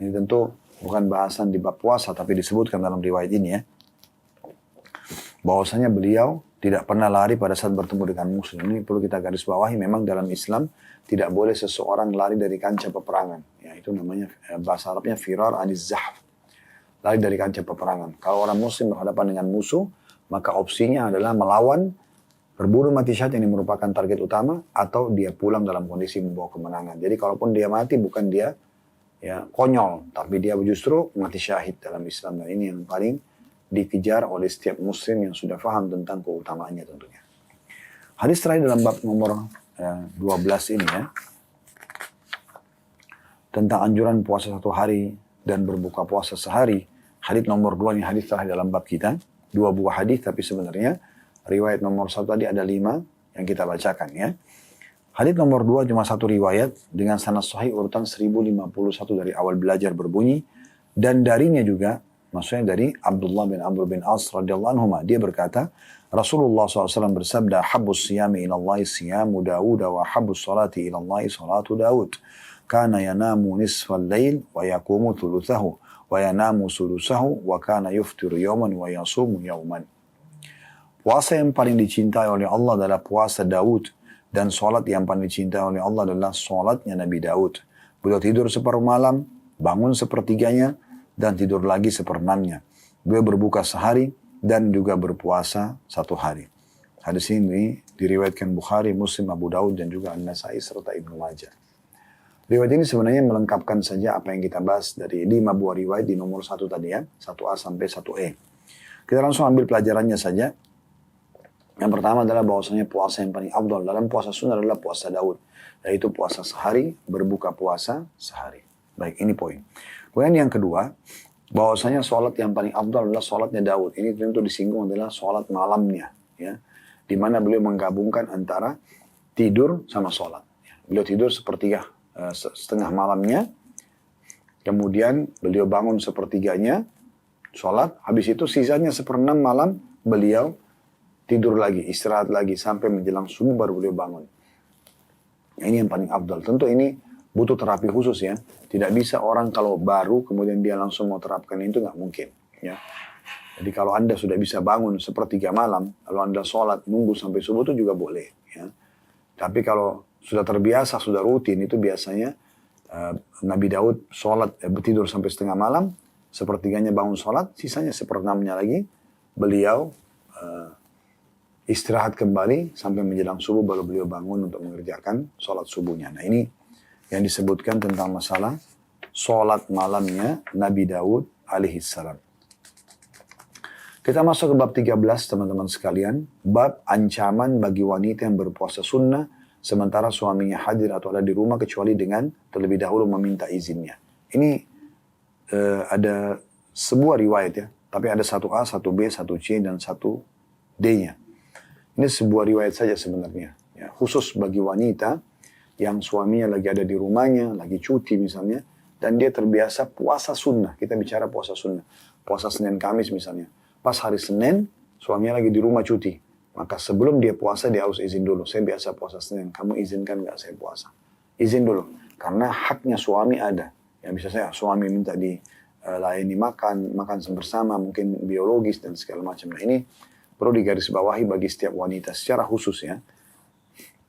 Ini tentu bukan bahasan di bab puasa, tapi disebutkan dalam riwayat ini ya. Bahwasanya beliau tidak pernah lari pada saat bertemu dengan musuh. Ini perlu kita garis bawahi, memang dalam Islam tidak boleh seseorang lari dari kancah peperangan. Ya, itu namanya bahasa Arabnya firar aniz zahf. lari dari kancah peperangan. Kalau orang muslim berhadapan dengan musuh, maka opsinya adalah melawan, berburu mati syahid yang merupakan target utama, atau dia pulang dalam kondisi membawa kemenangan. Jadi kalaupun dia mati, bukan dia ya konyol, tapi dia justru mati syahid dalam Islam. Dan ini yang paling dikejar oleh setiap muslim yang sudah paham tentang keutamaannya tentunya. Hadis terakhir dalam bab nomor 12 ini ya, tentang anjuran puasa 1 hari dan berbuka puasa sehari. Hadis nomor 2 ini hadis terakhir dalam bab kita. 2 buah hadis, tapi sebenarnya riwayat nomor 1 tadi ada 5 yang kita bacakan ya. Hadis nomor 2 cuma 1 riwayat dengan sanad sahih urutan 1051 dari awal belajar berbunyi, dan darinya juga, maksudnya dari Abdullah bin Amr bin As radhiyallahu anhu, dia berkata, Rasulullah SAW bersabda, habbus siyami ilallahi siyamu Dawud wa habbus salati ilallahi salatu Dawud. Kana yanamu nisfal lail wa yakumu thuluthahu wa yanamu sulusahu wa kana yuftiru yawman wa yasumu yawman. Puasa yang paling dicintai oleh Allah adalah puasa Daud, dan salat yang paling dicintai oleh Allah adalah salatnya Nabi Daud. Beliau tidur separuh malam, bangun sepertiganya, dan tidur lagi seperenamnya. Beliau berbuka sehari dan juga berpuasa 1 hari. Hadis ini diriwayatkan Bukhari, Muslim, Abu Daud, dan juga An-Nasai serta Ibnu Majah. Riwayat ini sebenarnya melengkapkan saja apa yang kita bahas dari 5 buah riwayat di nomor 1 tadi ya, 1A sampai 1E. Kita langsung ambil pelajarannya saja. Yang pertama adalah bahwasanya puasa yang paling afdal dalam puasa sunnah adalah puasa Daud, yaitu puasa sehari, berbuka puasa sehari. Baik, ini poin. Kemudian yang kedua, bahwasanya sholat yang paling afdal adalah sholatnya Daud. Ini tentu disinggung adalah sholat malamnya, ya, di mana beliau menggabungkan antara tidur sama sholat. Beliau tidur sepertiga, setengah malamnya, kemudian beliau bangun sepertiganya, sholat, habis itu sisanya 1/6 malam beliau tidur lagi, istirahat lagi, sampai menjelang subuh baru beliau bangun. Ini yang paling afdal. Tentu ini butuh terapi khusus ya. Tidak bisa orang kalau baru kemudian dia langsung mau terapkan itu, nggak mungkin. Ya. Jadi kalau Anda sudah bisa bangun sepertiga malam, lalu Anda sholat, nunggu sampai subuh itu juga boleh. Ya. Tapi kalau sudah terbiasa, sudah rutin, itu biasanya Nabi Daud sholat, tidur sampai setengah malam, sepertiganya bangun sholat, sisanya 1/6-nya lagi, beliau istirahat kembali sampai menjelang subuh, baru beliau bangun untuk mengerjakan sholat subuhnya. Nah ini yang disebutkan tentang masalah sholat malamnya Nabi Daud alaihissalam. Kita masuk ke bab 13 teman-teman sekalian. Bab ancaman bagi wanita yang berpuasa sunnah sementara suaminya hadir atau ada di rumah kecuali dengan terlebih dahulu meminta izinnya. Ini ada sebuah riwayat ya. Tapi ada 1A, 1B, 1C, dan 1D-nya. Ini sebuah riwayat saja sebenarnya. Ya, khusus bagi wanita yang suaminya lagi ada di rumahnya, lagi cuti misalnya, dan dia terbiasa puasa sunnah. Kita bicara puasa sunnah. Puasa Senin Kamis misalnya. Pas hari Senin, suaminya lagi di rumah cuti. Maka sebelum dia puasa, dia harus izin dulu. Saya biasa puasa Senin, kamu izinkan nggak saya puasa? Izin dulu. Karena haknya suami ada. Ya, bisa saya suami minta dilayani makan bersama, mungkin biologis dan segala macam. Nah ini perlu digarisbawahi bagi setiap wanita secara khusus ya.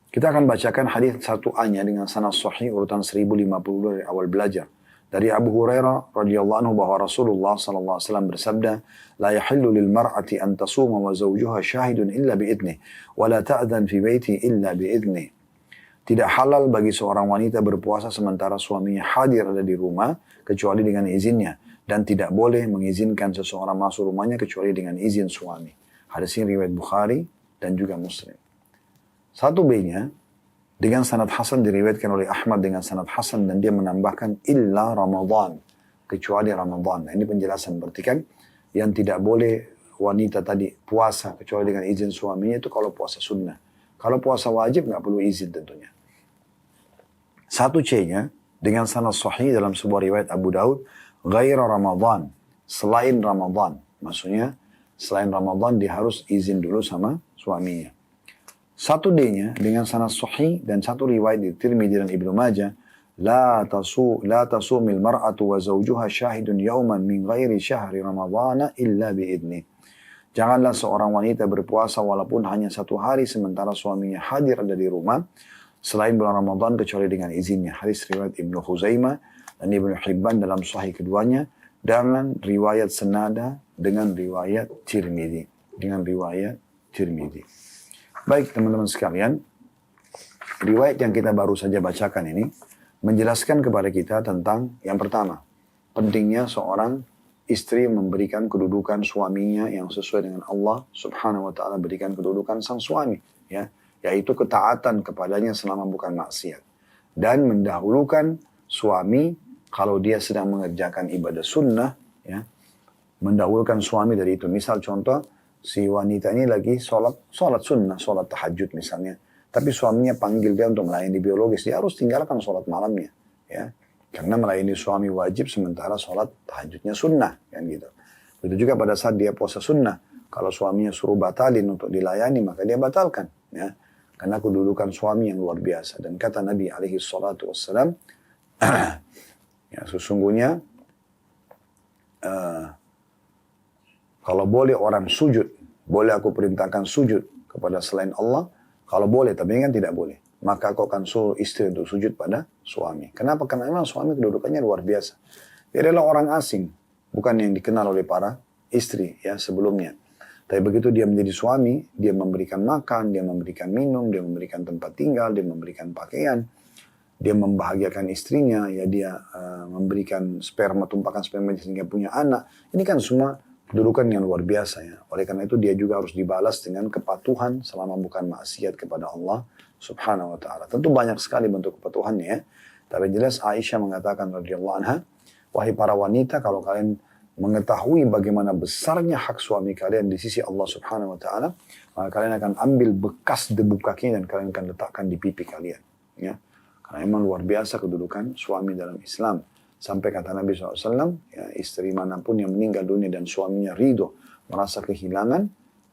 Kita akan bacakan hadis 1A-nya dengan sanad sahih urutan 1050 dari awal belajar. Dari Abu Hurairah radhiyallahu anhu bahwa Rasulullah sallallahu alaihi wasallam bersabda, "La yahillu lil mar'ati an tasuma wa zawjuha syahidun illa bi idnih, wa la ta'dhan fi baiti illa bi idnih." Tidak halal bagi seorang wanita berpuasa sementara suaminya hadir ada di rumah kecuali dengan izinnya, dan tidak boleh mengizinkan seseorang masuk rumahnya kecuali dengan izin suami. Hadis ini riwayat Bukhari dan juga Muslim. 1B-nya dengan sanad hasan diriwayatkan oleh Ahmad dengan sanad hasan, dan dia menambahkan illa Ramadan, kecuali Ramadan. Nah, ini penjelasan, berarti kan yang tidak boleh wanita tadi puasa kecuali dengan izin suaminya itu kalau puasa sunnah. Kalau puasa wajib nggak perlu izin tentunya. 1C-nya dengan sanad sahih dalam sebuah riwayat Abu Daud, ghaira Ramadan, selain Ramadan. Maksudnya selain Ramadan dia harus izin dulu sama suaminya. 1D-nya dengan sanad sahih dan 1 riwayat di Tirmidzi dan Ibnu Majah, la tasumil mar'atu wa zawjuha syahidun yauman min ghairi syahri ramadhana illa biidni. Janganlah seorang wanita berpuasa walaupun hanya 1 hari sementara suaminya hadir ada di rumah selain bulan Ramadan kecuali dengan izinnya. Hadis riwayat Ibnu Khuzaimah dan Ibnu Hibban dalam sahih keduanya, dengan riwayat senada dengan riwayat Tirmidzi. Baik teman-teman sekalian, riwayat yang kita baru saja bacakan ini menjelaskan kepada kita tentang yang pertama, pentingnya seorang istri memberikan kedudukan suaminya yang sesuai dengan Allah Subhanahu wa taala berikan kedudukan sang suami, ya, yaitu ketaatan kepadanya selama bukan maksiat, dan mendahulukan suami kalau dia sedang mengerjakan ibadah sunnah, ya, mendahulukan suami dari itu. Misal contoh, si wanita ini lagi sholat sunnah, sholat tahajud misalnya, tapi suaminya panggil dia untuk melayani biologis, dia harus tinggalkan sholat malamnya, ya, karena melayani suami wajib sementara sholat tahajudnya sunnah, kan gitu. Begitu juga pada saat dia puasa sunnah, kalau suaminya suruh batalin untuk dilayani maka dia batalkan, ya, karena kedudukan suami yang luar biasa. Dan kata Nabi alaihi salatu wassalam, ya, sesungguhnya kalau boleh orang sujud, boleh aku perintahkan sujud kepada selain Allah, kalau boleh, tapi kan tidak boleh, maka aku akan suruh istri untuk sujud pada suami. Kenapa? Karena memang suami kedudukannya luar biasa. Dia adalah orang asing, bukan yang dikenal oleh para istri, ya, sebelumnya. Tapi begitu dia menjadi suami, dia memberikan makan, dia memberikan minum, dia memberikan tempat tinggal, dia memberikan pakaian, dia membahagiakan istrinya, ya, dia memberikan sperma, tumpakan sperma sehingga punya anak. Ini kan semua kedudukan yang luar biasa, ya. Oleh karena itu dia juga harus dibalas dengan kepatuhan selama bukan maksiat kepada Allah Subhanahu wa taala. Tentu banyak sekali bentuk kepatuhannya, ya. Tapi jelas Aisyah mengatakan radhiyallahu anha, wahai para wanita, kalau kalian mengetahui bagaimana besarnya hak suami kalian di sisi Allah Subhanahu wa taala, maka kalian akan ambil bekas debu kakinya dan kalian akan letakkan di pipi kalian, ya. Karena memang luar biasa kedudukan suami dalam Islam. Sampai kata Nabi SAW, ya, istri manapun yang meninggal dunia dan suaminya ridho, merasa kehilangan,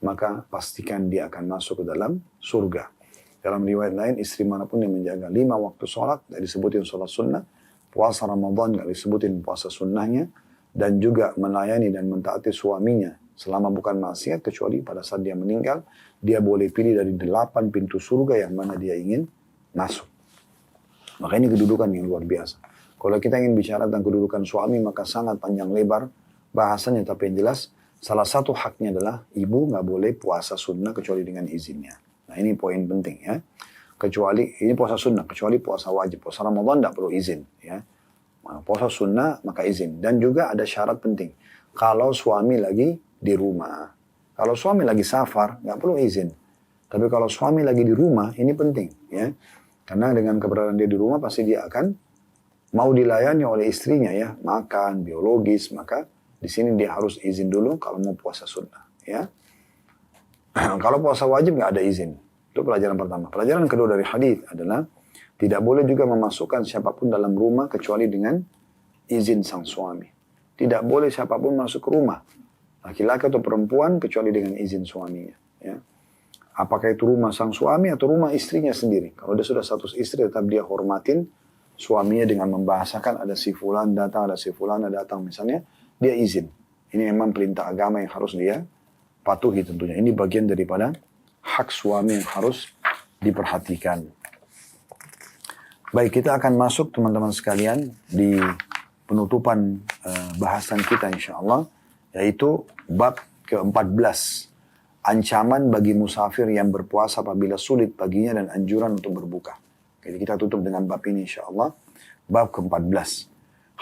maka pastikan dia akan masuk ke dalam surga. Dalam riwayat lain, istri manapun yang menjaga 5 waktu sholat, tidak disebutin sholat sunnah, puasa Ramadan tidak disebutin puasa sunnahnya, dan juga melayani dan mentaati suaminya selama bukan maksiat, kecuali pada saat dia meninggal, dia boleh pilih dari 8 pintu surga yang mana dia ingin masuk. Maka ini kedudukan yang luar biasa. Kalau kita ingin bicara tentang kedudukan suami, maka sangat panjang lebar bahasanya, tapi yang jelas salah satu haknya adalah ibu nggak boleh puasa sunnah kecuali dengan izinnya. Nah ini poin penting, ya. Kecuali ini puasa sunnah, kecuali puasa wajib. Puasa Ramadan tidak perlu izin, ya. Nah, puasa sunnah maka izin. Dan juga ada syarat penting. Kalau suami lagi di rumah, kalau suami lagi safar nggak perlu izin. Tapi kalau suami lagi di rumah ini penting, ya. Karena dengan keberadaan dia di rumah pasti dia akan mau dilayani oleh istrinya, ya, makan, biologis, maka di sini dia harus izin dulu kalau mau puasa sunnah, ya. Kalau puasa wajib nggak ada izin. Itu pelajaran pertama. Pelajaran kedua dari hadis adalah tidak boleh juga memasukkan siapapun dalam rumah kecuali dengan izin sang suami. Tidak boleh siapapun masuk ke rumah, laki-laki atau perempuan, kecuali dengan izin suaminya, ya. Apakah itu rumah sang suami atau rumah istrinya sendiri. Kalau dia sudah status istri, tetap dia hormatin suaminya dengan membahasakan ada si fulan datang, ada si fulana datang misalnya, dia izin. Ini memang perintah agama yang harus dia patuhi tentunya. Ini bagian daripada hak suami yang harus diperhatikan. Baik, kita akan masuk teman-teman sekalian di penutupan bahasan kita insyaAllah, yaitu bab ke-14. Ancaman bagi musafir yang berpuasa apabila sulit baginya dan anjuran untuk berbuka. Jadi kita tutup dengan bab ini insyaAllah. Bab ke-14.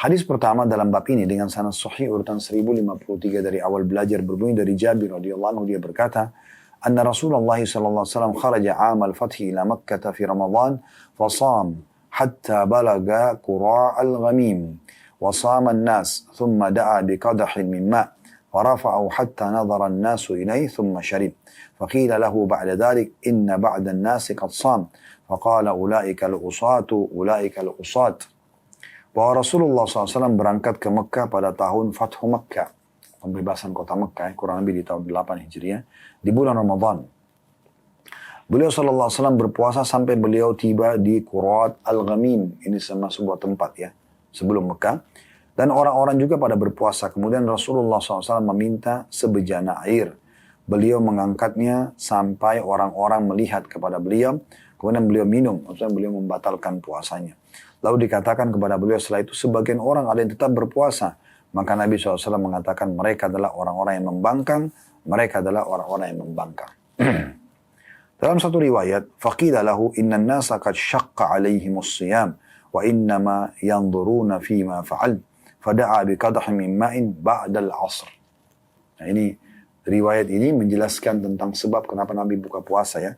Hadis pertama dalam bab ini dengan sanad sahih urutan 1053 dari awal belajar berbunyi dari Jabir radhiyallahu anhu, dia berkata, anna Rasulullah sallallahu alaihi wasallam kharaja 'am al-fath ila Makkah fi Ramadan fa sham hatta balaga qura' al-ghamim wa shama an-nas thumma da'a bi qadahin min ma' فرفعه حتى نظر الناس إليه ثم شرب فقيل له بعد ذلك إن بعد الناس قد صام فقال أولئك العصاة. Bahwa Rasulullah SAW berangkat ke Mekah pada tahun Fathu Mekah, pembebasan kota Mekah, kurang lebih di tahun 8 Hijriah, di bulan Ramadan. Beliau SAW berpuasa sampai beliau tiba di Qurat Al-Ghamim, ini sama sebuah tempat, ya, sebelum Mekah. Dan orang-orang juga pada berpuasa. Kemudian Rasulullah SAW meminta sebejana air. Beliau mengangkatnya sampai orang-orang melihat kepada beliau. Kemudian beliau minum, maksudnya beliau membatalkan puasanya. Lalu dikatakan kepada beliau setelah itu, sebagian orang ada yang tetap berpuasa. Maka Nabi SAW mengatakan mereka adalah orang-orang yang membangkang, mereka adalah orang-orang yang membangkang. Dalam satu riwayat, faqila lahu inna an-nasa qad syaqqa 'alaihimus shiyam wa innama yanzuruna fima fa'al fada'a bi qadhin min ma'in ba'da al-'asr. Nah, ini riwayat ini menjelaskan tentang sebab kenapa Nabi buka puasa ya.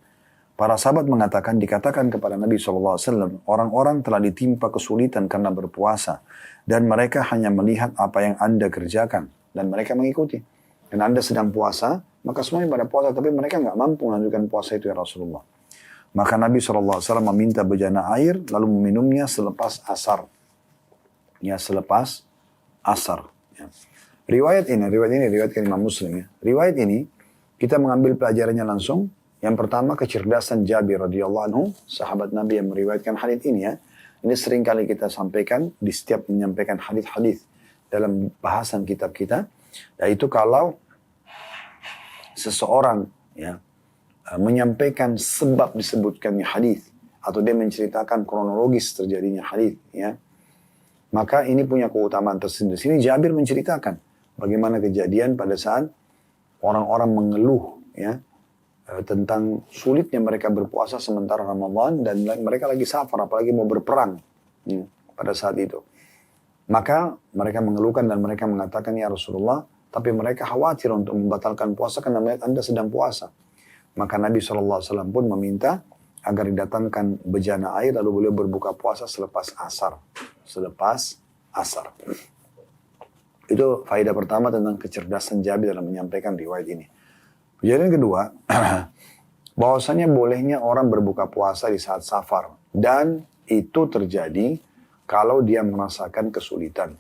Para sahabat mengatakan, dikatakan kepada Nabi SAW, orang-orang telah ditimpa kesulitan karena berpuasa dan mereka hanya melihat apa yang Anda kerjakan dan mereka mengikuti. Dan Anda sedang puasa, maka semuanya pada puasa, tapi mereka nggak mampu melanjutkan puasa itu ya Rasulullah. Maka Nabi SAW meminta bejana air, lalu meminumnya selepas asar. Ya, selepas asar. Ya. Riwayat ini riwayatkan Imam Muslim ya. Riwayat ini, kita mengambil pelajarannya langsung. Yang pertama, kecerdasan Jabir radhiyallahu anhu, sahabat Nabi yang meriwayatkan hadits ini ya. Ini sering kali kita sampaikan di setiap menyampaikan hadits-hadits dalam bahasan kitab kita. Yaitu kalau seseorang ya menyampaikan sebab disebutkannya hadis atau dia menceritakan kronologis terjadinya hadis ya, maka ini punya keutamaan tersendiri. Sini Jabir menceritakan bagaimana kejadian pada saat orang-orang mengeluh ya tentang sulitnya mereka berpuasa sementara Ramadan dan mereka lagi safar apalagi mau berperang ya, pada saat itu. Maka mereka mengeluhkan dan mereka mengatakan ya Rasulullah, tapi mereka khawatir untuk membatalkan puasa karena melihat Anda sedang puasa. Maka Nabi SAW pun meminta agar didatangkan bejana air lalu beliau berbuka puasa selepas asar. Selepas asar. Itu faedah pertama tentang kecerdasan Jabir dalam menyampaikan riwayat ini. Kejadian kedua, bahwasanya bolehnya orang berbuka puasa di saat safar. Dan itu terjadi kalau dia merasakan kesulitan.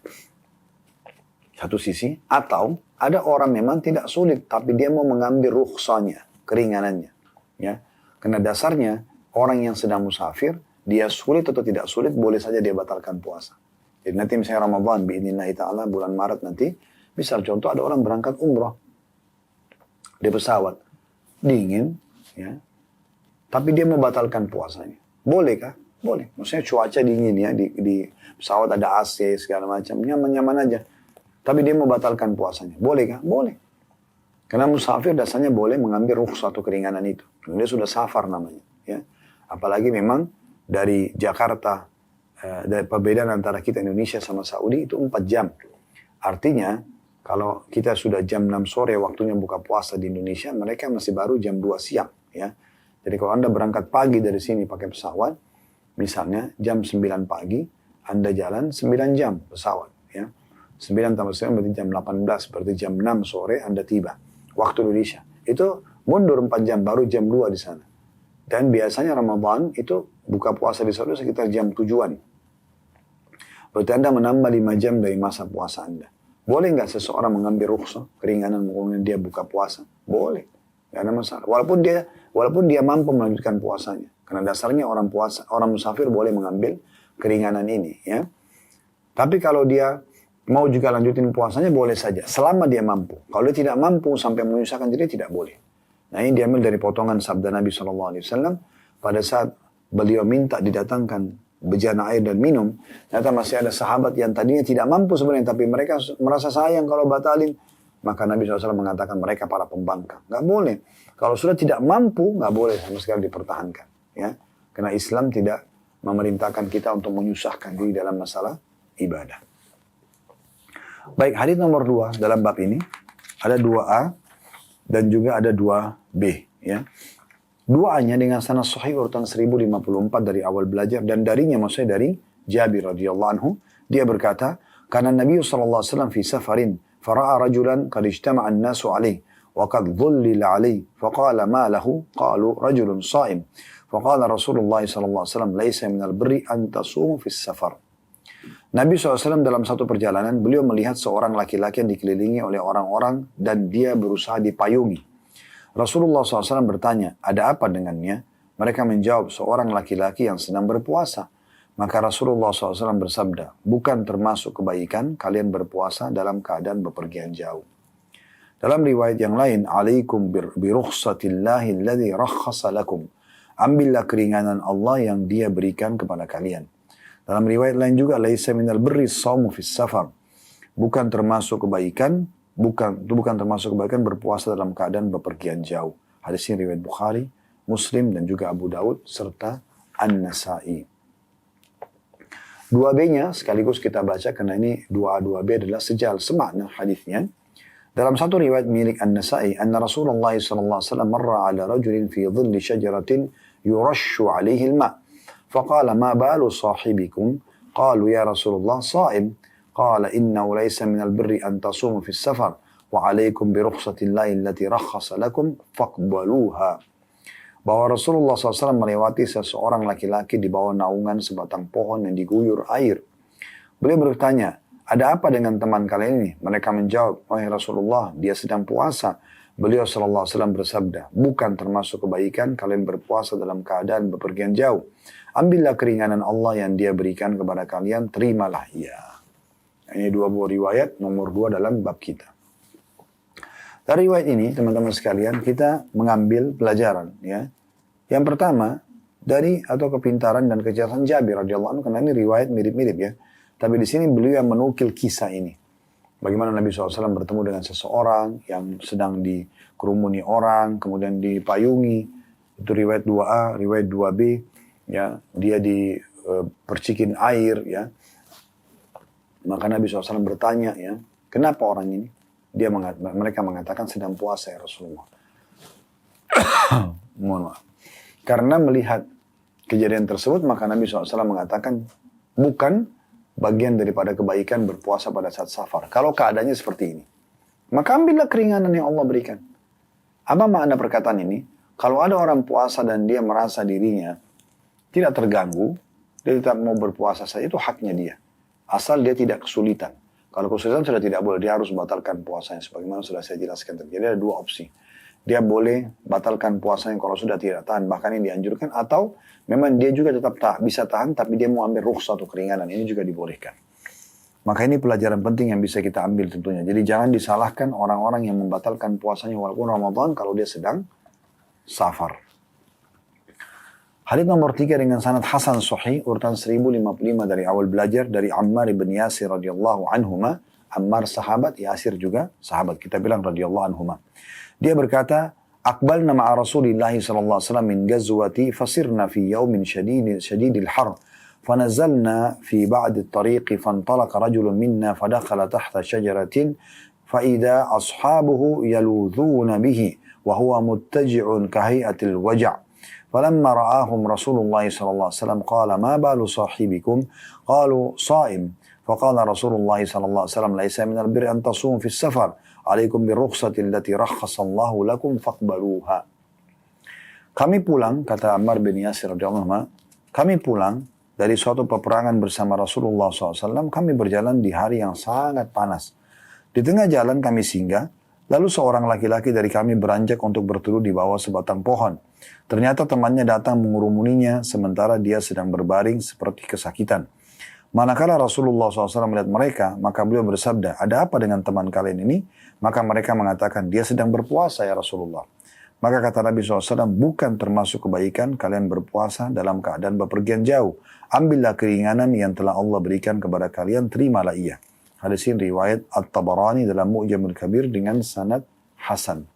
Satu sisi, atau ada orang memang tidak sulit, tapi dia mau mengambil rukhsahnya, keringanannya. Ya. Karena dasarnya, orang yang sedang musafir, dia sulit atau tidak sulit, boleh saja dia batalkan puasa. Jadi nanti misalnya Ramadan, bi'idnillahi ta'ala, bulan Maret nanti, misal contoh ada orang berangkat umroh. Di pesawat, dingin, ya, tapi dia mau batalkan puasanya. Boleh kah? Boleh. Maksudnya cuaca dingin ya, di pesawat ada AC segala macam, nyaman-nyaman aja. Tapi dia mau batalkan puasanya. Boleh kah? Boleh. Karena musafir dasarnya boleh mengambil rukhsah atau keringanan itu. Dia sudah safar namanya. Ya. Apalagi memang dari Jakarta, dari perbedaan antara kita Indonesia sama Saudi itu 4 jam. Artinya, kalau kita sudah jam 6 sore waktunya buka puasa di Indonesia, mereka masih baru jam 2 siang. Ya. Jadi kalau Anda berangkat pagi dari sini pakai pesawat, misalnya jam 9 pagi, Anda jalan 9 jam pesawat. Ya. 9 tambah 9 berarti jam 18, berarti jam 6 sore Anda tiba. Waktu Indonesia. Itu mundur 4 jam, baru jam 2 di sana. Dan biasanya Ramadan itu buka puasa di Saudi sekitar jam 7-an. Berarti Anda menambah 5 jam dari masa puasa Anda. Boleh nggak seseorang mengambil rukhsah, keringanan, kemudian dia buka puasa? Boleh. Nggak ada masalah. Walaupun dia mampu melanjutkan puasanya. Karena dasarnya orang musafir boleh mengambil keringanan ini. Ya. Tapi kalau dia mau juga lanjutin puasanya boleh saja. Selama dia mampu. Kalau dia tidak mampu sampai menyusahkan diri tidak boleh. Nah ini diambil dari potongan sabda Nabi SAW. Pada saat beliau minta didatangkan bejana air dan minum. Ternyata masih ada sahabat yang tadinya tidak mampu sebenarnya. Tapi mereka merasa sayang kalau batalin. Maka Nabi SAW mengatakan mereka para pembangkang. Nggak boleh. Kalau sudah tidak mampu, nggak boleh sama sekali dipertahankan. Ya. Karena Islam tidak memerintahkan kita untuk menyusahkan diri dalam masalah ibadah. Baik, hadis nomor 2 dalam bab ini. Ada 2A dan juga ada 2B. Ya. 2A-nya dengan sanad sahih urutan 1054 dari awal belajar. Dan darinya maksudnya dari Jabir radhiyallahu anhu. Dia berkata, karena Nabi SAW fi safarin, fara'a rajulan qad ijtama'a an-nasu alaih. وقد ظلل عليه فقال ما له قالوا رجل صائم فقال رسول الله صلى الله عليه وسلم ليس من البر أن تصوم في السفر. Nabi SAW dalam satu perjalanan beliau melihat seorang laki-laki yang dikelilingi oleh orang-orang dan dia berusaha dipayungi. Rasulullah SAW bertanya, ada apa dengannya? Mereka menjawab, seorang laki-laki yang sedang berpuasa. Maka Rasulullah SAW bersabda, bukan termasuk kebaikan kalian berpuasa dalam keadaan bepergian jauh. Dalam riwayat yang lain, alaikum birukhsatillahi alladhi rakhasa lakum. Ambillah keringanan Allah yang dia berikan kepada kalian. Dalam riwayat lain juga, laisa minal birri shaumu fis safar. bukan termasuk kebaikan, bukan termasuk kebaikan berpuasa dalam keadaan bepergian jauh. Hadis ini riwayat Bukhari, Muslim dan juga Abu Daud serta An-Nasai. 2B-nya sekaligus kita baca karena ini 2A 2B adalah semakna hadisnya. Dalam satu riwayat milik An-Nasai, anna Rasulullah sallallahu alaihi wasallam marra ala rajulin fi dhilli syajaratin yurashu alaihi al-ma. Faqala ma balu sahibikum? Qalu ya Rasulullah sa'im. Qala innahu laysa min al-birri an tasumu fi as-safar wa alaikum bi rukhsatillahi allati rakhasa lakum faqbaluha. Bahwa Rasulullah SAW melewati seseorang laki-laki di bawah naungan sebatang pohon yang diguyur air. Beliau bertanya, ada apa dengan teman kalian ini? Mereka menjawab, wahai Rasulullah, dia sedang puasa. Beliau SAW bersabda, bukan termasuk kebaikan kalian berpuasa dalam keadaan bepergian jauh. Ambillah keringanan Allah yang dia berikan kepada kalian, terimalah ia. Ini dua buah riwayat, nomor 2 dalam bab kita. Dari riwayat ini, teman-teman sekalian, kita mengambil pelajaran. Ya. Yang pertama, dari atau kepintaran dan kecerdasan Jabir radhiyallahu anhu, karena ini riwayat mirip-mirip ya. Tapi di sini beliau yang menukil kisah ini. Bagaimana Nabi SAW bertemu dengan seseorang yang sedang dikerumuni orang, kemudian dipayungi. Itu riwayat 2A, riwayat 2B. Ya, dia dipercikin air. Ya. Maka Nabi SAW bertanya, ya, kenapa orang ini? Mereka mengatakan sedang puasa ya Rasulullah. Mohon maaf. Karena melihat kejadian tersebut, maka Nabi SAW mengatakan, bukan bagian daripada kebaikan berpuasa pada saat safar. Kalau keadaannya seperti ini. Maka ambillah keringanan yang Allah berikan. Apa makna perkataan ini? Kalau ada orang puasa dan dia merasa dirinya tidak terganggu, dia tetap mau berpuasa saja, itu haknya dia. Asal dia tidak kesulitan. Kalau kesulitan sudah tidak boleh, dia harus batalkan puasanya. Sebagaimana sudah saya jelaskan tadi. Jadi ada 2 opsi. Dia boleh batalkan puasanya kalau sudah tidak tahan. Bahkan ini dianjurkan. Atau memang dia juga tetap bisa tahan, tapi dia mau ambil rukhsah atau keringanan. Ini juga dibolehkan. Maka ini pelajaran penting yang bisa kita ambil tentunya. Jadi jangan disalahkan orang-orang yang membatalkan puasanya walaupun Ramadan kalau dia sedang safar. Hadits nomor 3 dengan sanad Hasan Sahih, urutan 1055 dari awal belajar dari Ammar bin Yasir radhiyallahu anhuma. Ammar sahabat, Yasir juga sahabat. Kita bilang radhiyallahu anhuma. Dia berkata, Aqbalna ma'a Rasulillah sallallahu alaihi wasallam min ghazwati fasirna fi yawmin shadidil har. فنزلنا في بعد الطريق فانطلق رجل منا فدخل تحت شجرة فإذا أصحابه يلوذون به وهو متجع كهيئة الوجع. فلما رآهم رسول الله صلى الله عليه وسلم قال ما بال صاحبكم؟ قالوا صائم. فقال رسول الله صلى الله عليه وسلم ليس من البر أن تصوم في السفر عليكم بالرخصة التي رخص الله لكم فاقبلوها. Kami pulang, kata Ammar bin Yasir radhiyallahu anhu, kami pulang dari suatu peperangan bersama Rasulullah SAW. Kami berjalan di hari yang sangat panas. Di tengah jalan kami singgah, lalu seorang laki-laki dari kami beranjak untuk berteduh di bawah sebatang pohon. Ternyata temannya datang mengurumuninya sementara dia sedang berbaring seperti kesakitan. Manakala Rasulullah SAW melihat mereka, maka beliau bersabda, ada apa dengan teman kalian ini? Maka mereka mengatakan, dia sedang berpuasa ya Rasulullah. Maka kata Nabi SAW, bukan termasuk kebaikan kalian berpuasa dalam keadaan bepergian jauh. Ambillah keringanan yang telah Allah berikan kepada kalian, terimalah ia. Hadis ini riwayat At-Tabarani dalam Mu'jamul Kabir dengan sanad Hasan.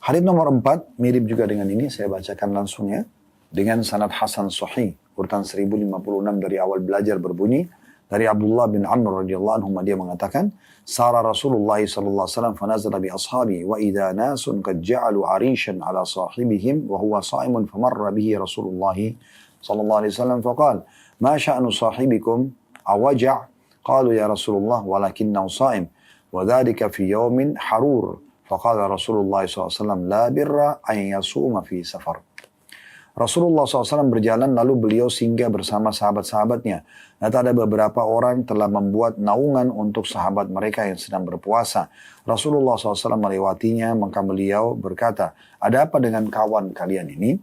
Hadis nomor 4, mirip juga dengan ini, saya bacakan langsung ya. Dengan sanad Hasan Sahih, urutan 1056 dari awal belajar berbunyi, dari Abdullah bin Amr radhiyallahu anhu dia mengatakan, Sara Rasulullah sallallahu alaihi wasallam fanazala bi ashabi wa idza nasun qad ja'alu 'arishan 'ala sahibihim wa huwa sha'imun famarra bihi Rasulullah sallallahu alaihi wasallam faqala ma sya'nu sahibikum awaja' qalu ya Rasulullah walakinnahu sha'im wa dhalika fi yawmin harur faqala Rasulullah sallallahu alaihi wasallam la birra an yasuma fi safar. Rasulullah SAW berjalan lalu beliau singgah bersama sahabat-sahabatnya. Dan ada beberapa orang telah membuat naungan untuk sahabat mereka yang sedang berpuasa. Rasulullah SAW melewatinya, maka beliau berkata, ada apa dengan kawan kalian ini?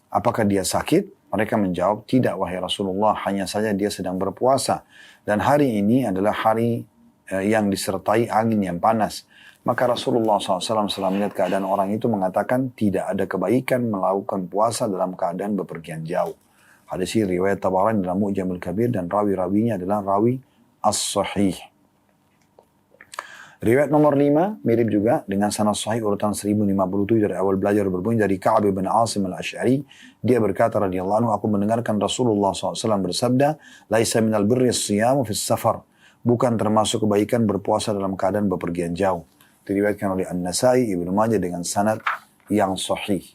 Apakah dia sakit? Mereka menjawab, tidak wahai Rasulullah, hanya saja dia sedang berpuasa. Dan hari ini adalah hari yang disertai angin yang panas. Maka Rasulullah SAW setelah melihat keadaan orang itu mengatakan tidak ada kebaikan melakukan puasa dalam keadaan bepergian jauh. Hadis ini riwayat Tabarani dalam Mu'jamul Kabir dan rawi-rawinya adalah rawi as-sahih. Riwayat nomor 5 mirip juga dengan sanad sahih urutan 1057 dari awal belajar berbunyi dari Ka'ab bin Asim al-Asy'ari. Dia berkata radhiyallahu anhu, aku mendengarkan Rasulullah SAW bersabda, laisa minal birri as-siyamu fis safar. Bukan termasuk kebaikan berpuasa dalam keadaan bepergian jauh. Diriwayatkan oleh An-Nasai, Ibnu Majah dengan sanad yang sahih.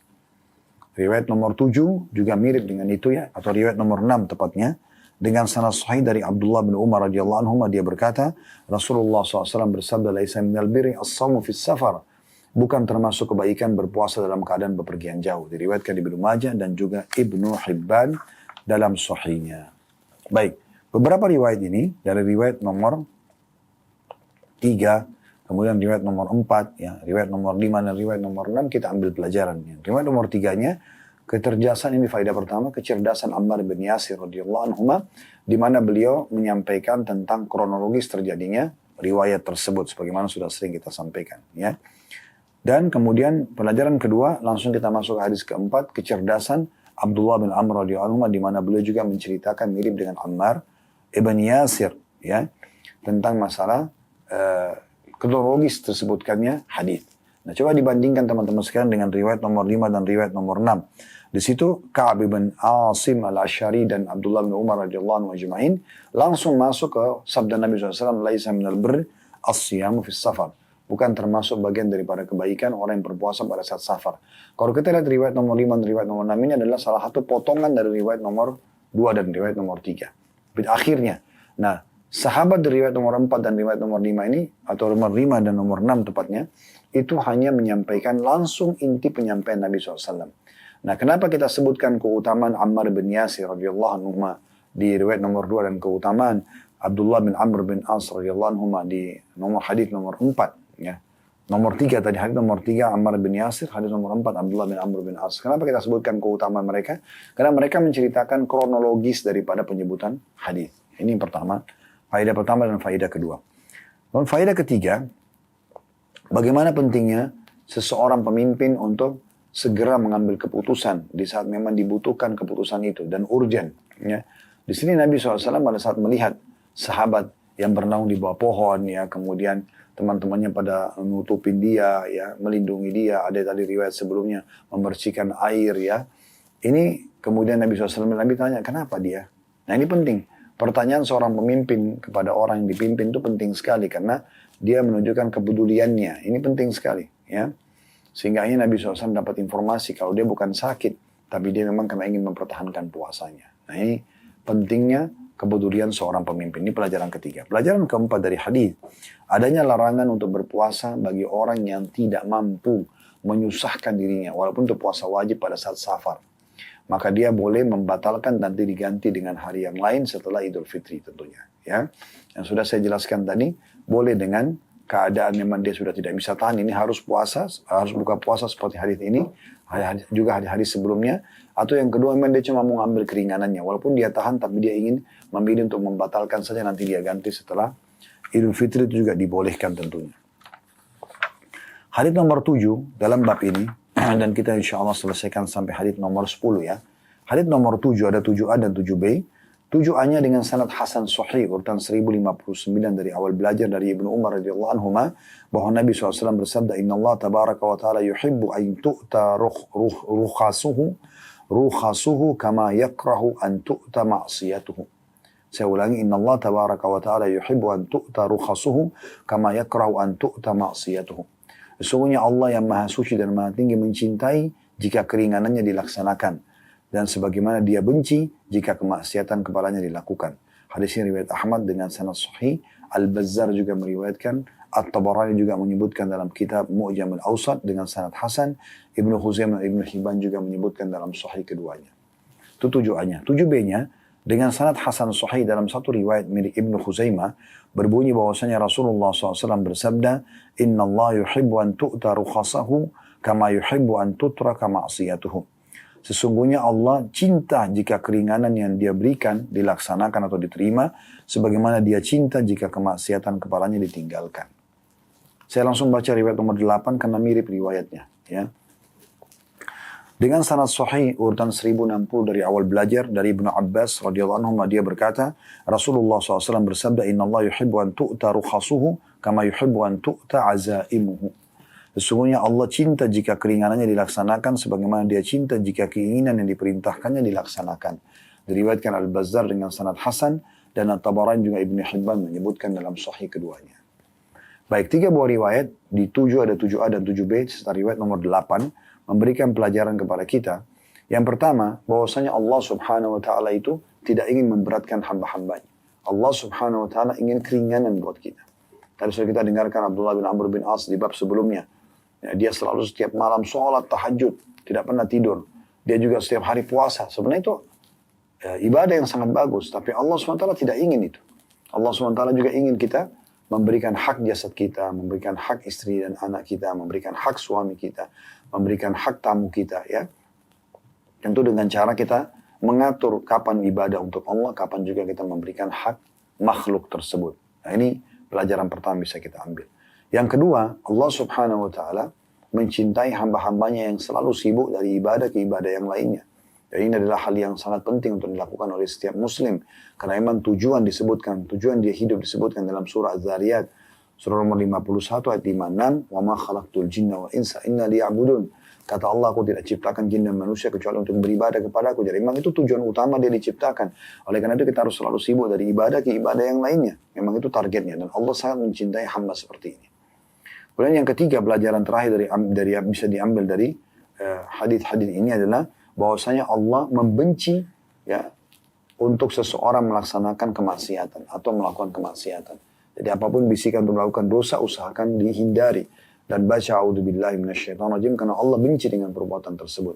Riwayat nomor 7 juga mirip dengan itu ya, atau riwayat nomor 6 tepatnya. Dengan sanad sahih dari Abdullah bin Umar radhiyallahu anhu, dia berkata, Rasulullah SAW bersabda, laisa minal birri as-shawmu fis safar. Bukan termasuk kebaikan berpuasa dalam keadaan bepergian jauh. Diriwayatkan Ibnu Majah dan juga Ibnu Hibban dalam sahihnya. Baik, beberapa riwayat ini dari riwayat nomor 3, kemudian riwayat nomor 4, ya, riwayat nomor 5 dan riwayat nomor 6 kita ambil pelajarannya. Riwayat nomor 3-nya, kecerdasan ini faedah pertama, kecerdasan Ammar bin Yasir radhiyallahu anhu, di mana beliau menyampaikan tentang kronologis terjadinya riwayat tersebut sebagaimana sudah sering kita sampaikan, ya. Dan kemudian pelajaran kedua langsung kita masuk hadis keempat, kecerdasan Abdullah bin Amr radhiyallahu anhu, di mana beliau juga menceritakan mirip dengan Ammar ibn Yasir, ya, tentang masalah kronologis tersebutkannya hadis. Nah, coba dibandingkan teman-teman sekalian dengan riwayat nomor 5 dan riwayat nomor 6. Di situ Ka'ab bin Asim al-Asy'ari dan Abdullah bin Umar radhiyallahu anhu ajma'in langsung masuk ke sabda Nabi SAW, laisa minal birri as-siyamu fis safar. Bukan termasuk bagian daripada kebaikan orang yang berpuasa pada saat safar. Kalau kita lihat riwayat nomor 5 dan riwayat nomor 6 ini adalah salah satu potongan dari riwayat nomor 2 dan riwayat nomor 3. Akhirnya. Nah, sahabat dari riwayat nomor 4 dan riwayat nomor 5 ini, atau nomor 5 dan nomor 6 tepatnya, itu hanya menyampaikan langsung inti penyampaian Nabi SAW. Nah, kenapa kita sebutkan keutamaan Ammar bin Yasir radhiyallahu anhu di riwayat nomor 2 dan keutamaan Abdullah bin Amr bin As radhiyallahu anhu di nomor hadis nomor 4, ya. Nomor 3 tadi, hadis nomor 3 Ammar bin Yasir, hadis nomor 4 Abdullah bin Amr bin As. Kenapa kita sebutkan keutamaan mereka? Karena mereka menceritakan kronologis daripada penyebutan hadis. Ini yang pertama, faedah pertama dan faedah kedua. Dan faedah ketiga, bagaimana pentingnya seseorang pemimpin untuk segera mengambil keputusan di saat memang dibutuhkan keputusan itu dan urgen. Ya. Di sini Nabi SAW pada saat melihat sahabat yang bernaung di bawah pohon, ya, kemudian teman-temannya pada menutupin dia, ya, melindungi dia. Ada tadi riwayat sebelumnya membersihkan air, ya. Ini kemudian Nabi SAW Nabi tanya kenapa dia. Nah, ini penting. Pertanyaan seorang pemimpin kepada orang yang dipimpin itu penting sekali karena dia menunjukkan kepeduliannya. Ini penting sekali, ya. Sehingga akhirnya Nabi SAW dapat informasi kalau dia bukan sakit, tapi dia memang karena ingin mempertahankan puasanya. Nah, ini pentingnya kepedulian seorang pemimpin. Ini pelajaran ketiga. Pelajaran keempat dari hadis, adanya larangan untuk berpuasa bagi orang yang tidak mampu menyusahkan dirinya, walaupun itu puasa wajib pada saat safar. Maka dia boleh membatalkan nanti diganti dengan hari yang lain setelah Idul Fitri tentunya. Ya, yang sudah saya jelaskan tadi, boleh dengan keadaan memang dia sudah tidak bisa tahan, ini harus puasa, harus buka puasa seperti hari ini, juga hari-hari sebelumnya. Atau yang kedua memang dia cuma mau ambil keringanannya, walaupun dia tahan tapi dia ingin memilih untuk membatalkan saja, nanti dia ganti setelah Idul Fitri, itu juga dibolehkan tentunya. Hadits nomor 7 dalam bab ini, dan kita insya Allah selesaikan sampai hadits nomor 10 ya. Hadits nomor 7 ada 7A dan 7B. 7A-nya dengan sanad hasan sahih urutan 1059 dari awal belajar dari Ibnu Umar radhiyallahu anhu bahwa Nabi SAW bersabda, Inna Allah tabaraka wa ta'ala yuhibbu an tu'ta rukhasuhu kama yakrahu an tu'ta ma'siyatuhu. Saya ulangi, Inna Allah tabaraka wa ta'ala yuhibbu an tu'ta rukhasuhu kama yakrahu an tu'ta ma'siyatuhu. Sesungguhnya Allah yang maha suci dan maha tinggi mencintai jika keringanannya dilaksanakan, dan sebagaimana dia benci jika kemaksiatan kepadanya dilakukan. Hadis ini riwayat Ahmad dengan sanad sahih. Al-Bazzar juga meriwayatkan. At-Tabarani juga menyebutkan dalam kitab Mu'jam al-Awsat dengan sanad hasan. Ibnu Khuzaimah dan Ibnu Hibban juga menyebutkan dalam sahih keduanya. Itu 7A-nya. 7B-nya dengan sanad hasan sahih dalam satu riwayat milik Ibnu Khuzaimah berbunyi bahwasanya Rasulullah SAW bersabda, Inna Allah yuhibbu an tu'ta rukhasahu kama yuhibbu an tutraka ma'siyatuhu. Sesungguhnya Allah cinta jika keringanan yang dia berikan dilaksanakan atau diterima, sebagaimana dia cinta jika kemaksiatan kepadanya ditinggalkan. Saya langsung baca riwayat nomor 8 karena mirip riwayatnya. Ya. Dengan sanad sahih urutan 1060 dari awal belajar dari Ibnu Abbas radhiyallahu anhu, dia berkata, Rasulullah SAW bersabda, Inna Allah yuhibbu an tu'ta rukhasuhu kama yuhibbu an tu'ta azaimuhu. Sesungguhnya Allah cinta jika keringanannya dilaksanakan sebagaimana dia cinta jika keinginan yang diperintahkannya dilaksanakan. Diriwayatkan Al-Bazzar dengan sanad hasan dan At-Tabarani juga Ibnu Hibban menyebutkan dalam sahih keduanya. Baik, 3 buah riwayat di 7 ada 7a dan 7b serta riwayat nomor 8 memberikan pelajaran kepada kita. Yang pertama, bahwasanya Allah Subhanahu wa taala itu tidak ingin memberatkan hamba-hambanya. Allah Subhanahu wa taala ingin keringanan buat kita. Tadi sudah kita dengarkan Abdullah bin Amr bin As di bab sebelumnya. Ya, dia selalu setiap malam sholat tahajud, tidak pernah tidur. Dia juga setiap hari puasa. Sebenarnya itu ibadah yang sangat bagus, tapi Allah Subhanahu wa taala tidak ingin itu. Allah Subhanahu wa taala juga ingin kita memberikan hak jasad kita, memberikan hak istri dan anak kita, memberikan hak suami kita, memberikan hak tamu kita, ya. Tentu dengan cara kita mengatur kapan ibadah untuk Allah, kapan juga kita memberikan hak makhluk tersebut. Nah, ini pelajaran pertama bisa kita ambil. Yang kedua, Allah Subhanahu wa taala mencintai hamba-hambanya yang selalu sibuk dari ibadah ke ibadah yang lainnya. Dan ini adalah hal yang sangat penting untuk dilakukan oleh setiap muslim. Karena memang tujuan dia hidup disebutkan dalam surah Az-Zariyat. Surah nomor 51 ayat 56. وَمَا خَلَقْتُ الْجِنَّ وَإِنْسَ إِنَّا لِيَعْبُدُونَ. Kata Allah, aku tidak ciptakan jin dan manusia kecuali untuk beribadah kepada aku. Jadi memang itu tujuan utama dia diciptakan. Oleh karena itu kita harus selalu sibuk dari ibadah ke ibadah yang lainnya. Memang itu targetnya. Dan Allah sangat mencintai hamba seperti ini. Kemudian yang ketiga, pelajaran terakhir dari bisa diambil dari hadis-hadis ini adalah bahwasanya Allah membenci, ya, untuk seseorang melaksanakan kemaksiatan atau melakukan kemaksiatan. Jadi apapun bisikan untuk melakukan dosa usahakan dihindari dan baca a'udzubillahi minasyaitonirrajim karena Allah benci dengan perbuatan tersebut.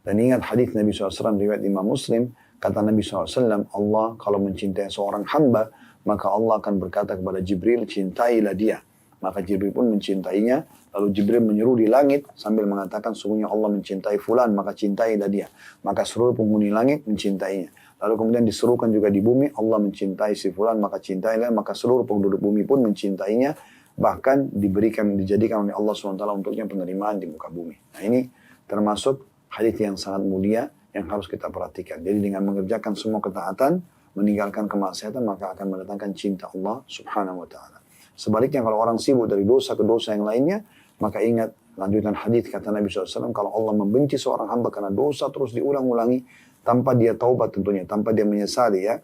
Dan ingat hadis Nabi SAW riwayat Imam Muslim, kata Nabi SAW, Allah kalau mencintai seorang hamba maka Allah akan berkata kepada Jibril, cintailah dia. Maka Jibril pun mencintainya. Lalu Jibril menyeru di langit sambil mengatakan, sungguhnya Allah mencintai fulan, maka cintailah dia. Maka seluruh penghuni langit mencintainya. Lalu kemudian diserukan juga di bumi, Allah mencintai si fulan, maka cintailah. Maka seluruh penduduk bumi pun mencintainya. Bahkan dijadikan oleh Allah SWT untuknya penerimaan di muka bumi. Nah, ini termasuk hadis yang sangat mulia yang harus kita perhatikan. Jadi dengan mengerjakan semua ketaatan, meninggalkan kemaksiatan, maka akan mendatangkan cinta Allah Subhanahu wa taala. Sebaliknya kalau orang sibuk dari dosa ke dosa yang lainnya, maka ingat lanjutan hadis kata Nabi SAW, kalau Allah membenci seorang hamba karena dosa terus diulang-ulangi tanpa dia taubat tentunya, tanpa dia menyesali, ya.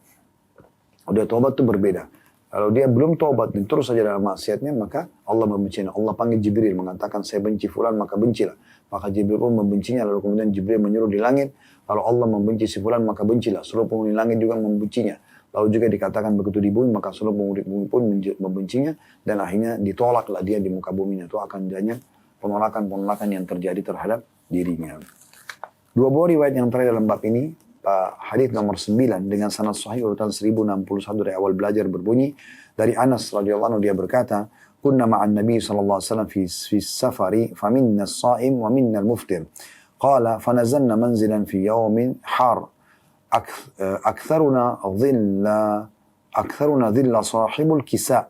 Udah taubat itu berbeda. Kalau dia belum taubat dan terus saja dalam maksiatnya, maka Allah membencinya. Allah panggil Jibril mengatakan, saya benci fulan, maka bencilah. Maka Jibril pun membencinya, lalu kemudian Jibril menyuruh di langit, kalau Allah membenci si fulan, maka bencilah. Seluruh penghuni langit juga membencinya. Lalu juga dikatakan begitu di bumi, maka seluruh penghuni bumi pun membencinya, dan akhirnya ditolaklah dia di muka buminya. Itu akan banyak penolakan-penolakan yang terjadi terhadap dirinya. Dua buah riwayat yang terakhir dalam bab ini, hadis nomor 9 dengan sanad sahih urutan 1061 dari awal belajar berbunyi dari Anas radhiyallahu anhu, dia berkata, kunna ma'an nabi sallallahu alaihi wasallam fi safari faminna as-sha'im wa minna al-muftir. Qala fanazalna manzilan fi yawmin har أكثرنا ظل صاحب الكساء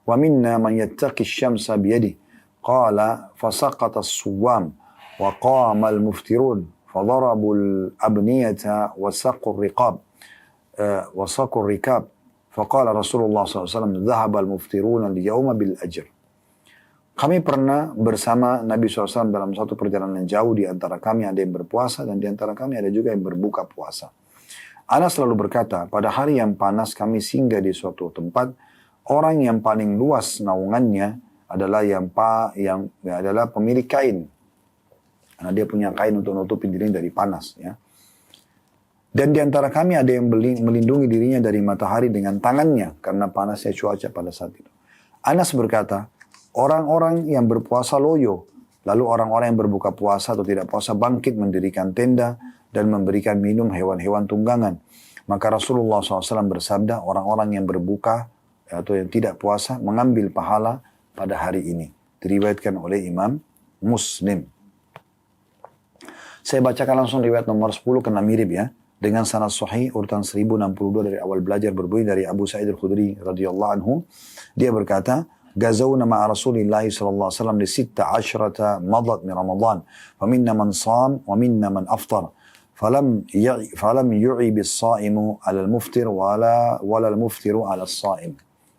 ومنا من يتقي الشمس بيده قال فسقط الصوام وقام المفترون فضربوا الأبنية وسقوا الركاب فقال رسول الله صلى الله عليه وسلم ذهب المفترون اليوم بالأجر. Kami pernah bersama Nabi SAW dalam satu perjalanan jauh. Di antara kami ada yang berpuasa dan di antara kami ada juga yang berbuka puasa. Anas selalu berkata, pada hari yang panas kami singgah di suatu tempat, orang yang paling luas naungannya adalah adalah pemilik kain. Karena dia punya kain untuk nutupi dirinya dari panas, ya. Dan di antara kami ada yang melindungi dirinya dari matahari dengan tangannya karena panasnya cuaca pada saat itu. Anas berkata, orang-orang yang berpuasa loyo, lalu orang-orang yang berbuka puasa atau tidak puasa bangkit mendirikan tenda dan memberikan minum hewan-hewan tunggangan. Maka Rasulullah SAW bersabda, orang-orang yang berbuka atau yang tidak puasa mengambil pahala pada hari ini. Diriwayatkan oleh Imam Muslim. Saya bacakan langsung riwayat nomor 10 karena mirip, ya. Dengan sanad sahih urutan 1062 dari awal belajar berbunyi dari Abu Sa'id Al-Khudri radhiyallahu anhu. Dia berkata, غزونا مع رسول الله صلى الله عليه وسلم ل16 مضت من رمضان فمنا من صام ومنا من أفطر فلم يعيب الصائم على المفطر ولا المفطر على الصائم.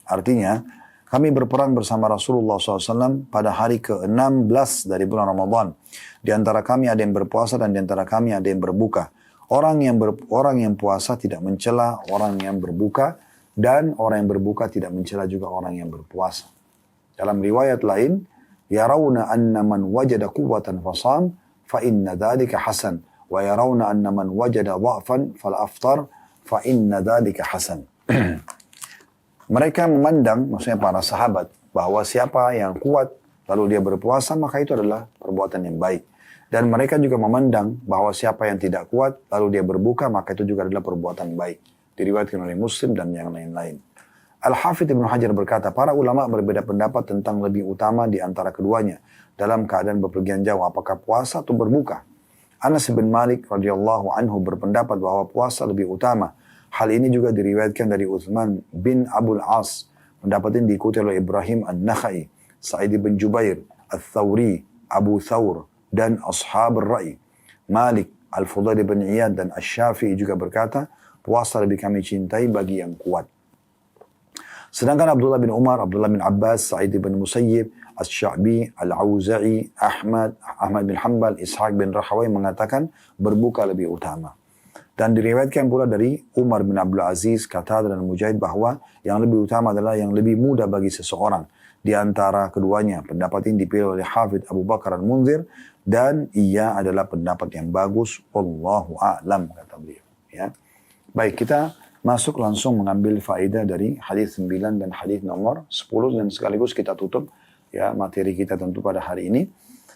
Artinya, kami berperang bersama Rasulullah SAW pada hari ke-16 dari bulan Ramadan. Di antara kami ada yang berpuasa dan di antara kami ada yang berbuka. Orang yang puasa tidak mencela orang yang berbuka dan orang yang berbuka tidak mencela juga orang yang berpuasa. Dalam riwayat lain, yarawna anna man wajada quwwatan fasam fa inna dzalika hasan wa yarawna anna man wajada dha'fan fal aftar fa inna dzalika hasan. Mereka memandang, maksudnya para sahabat, bahwa siapa yang kuat lalu dia berpuasa, maka itu adalah perbuatan yang baik. Dan mereka juga memandang bahwa siapa yang tidak kuat lalu dia berbuka, maka itu juga adalah perbuatan baik. Diriwayatkan oleh Muslim dan yang lain-lain. Al-Hafidh Ibnu Hajar berkata, para ulama berbeda pendapat tentang lebih utama di antara keduanya dalam keadaan bepergian jauh, apakah puasa atau berbuka. Anas bin Malik radhiyallahu anhu berpendapat bahwa puasa lebih utama. Hal ini juga diriwayatkan dari Uthman bin Abul As. Pendapat ini diikuti oleh Ibrahim An-Nakhai, Sa'id bin Jubair, Al-Thawri, Abu Thawr, dan Ashab Ar-Ra'i. Malik, Al-Fudail bin Iyad, dan Asy-Syafi'i juga berkata, puasa lebih kami cintai bagi yang kuat. Sedangkan Abdullah bin Umar, Abdullah bin Abbas, Sa'id bin Musayyib, Asy-Sya'bi, Al-Auza'i, Ahmad bin Hanbal, Ishaq bin Rahawai mengatakan berbuka lebih utama. Dan diriwayatkan pula dari Umar bin Abdul Aziz, Qatada dan Mujahid bahwa yang lebih utama adalah yang lebih mudah bagi seseorang. Di antara keduanya, pendapat ini dipilih oleh Hafidh Abu Bakar Al-Munzir dan ia adalah pendapat yang bagus. Wallahu a'lam, kata beliau. Ya. Baik, kita masuk langsung mengambil faedah dari hadis 9 dan hadis nomor 10 dan sekaligus kita tutup ya materi kita tentu pada hari ini.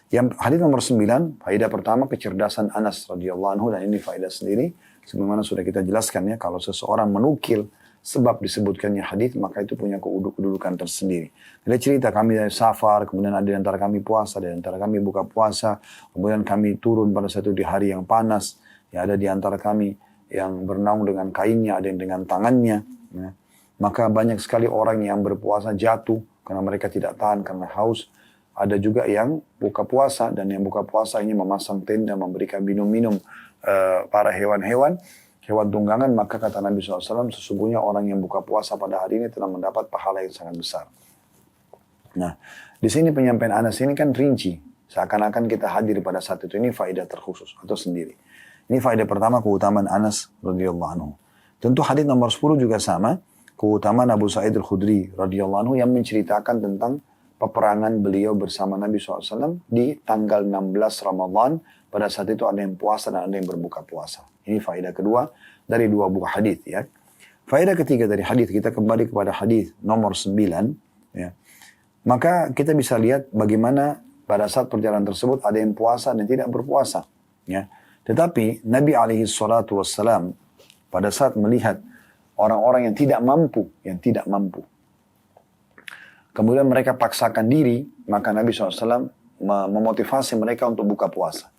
Yang hadis nomor 9, faedah pertama kecerdasan Anas radhiyallahu anhu, dan ini faedah sendiri sebagaimana sudah kita jelaskan ya, kalau seseorang menukil sebab disebutkannya hadis maka itu punya kedudukan tersendiri. Dia cerita kami dari safar, kemudian ada di antara kami puasa, di antara kami buka puasa, kemudian kami turun pada satu di hari yang panas, ya ada di antara kami yang bernaung dengan kainnya, ada yang dengan tangannya. Ya. Maka banyak sekali orang yang berpuasa jatuh karena mereka tidak tahan karena haus. Ada juga yang buka puasa, dan yang buka puasa ini memasang tenda, memberikan minum-minum para hewan-hewan, hewan tunggangan. Maka kata Nabi SAW, sesungguhnya orang yang buka puasa pada hari ini telah mendapat pahala yang sangat besar. Nah, di sini penyampaian Anas ini kan rinci, seakan-akan kita hadir pada saat itu. Ini faedah terkhusus atau sendiri. Ini faedah pertama, keutamaan Anas radhiyallahu anhu. Tentu hadis nomor 10 juga sama, keutamaan Abu Sa'id Al-Khudri radhiyallahu anhu yang menceritakan tentang peperangan beliau bersama Nabi SAW di tanggal 16 Ramadan. Pada saat itu ada yang puasa dan ada yang berbuka puasa. Ini faedah kedua dari dua buah hadis ya. Faedah ketiga dari hadis, kita kembali kepada hadis nomor 9 ya. Maka kita bisa lihat bagaimana pada saat perjalanan tersebut ada yang puasa dan tidak berpuasa ya. Tetapi Nabi alaihi salatu wassalam pada saat melihat orang-orang yang tidak mampu, kemudian mereka paksakan diri, maka Nabi SAW memotivasi mereka untuk buka puasa.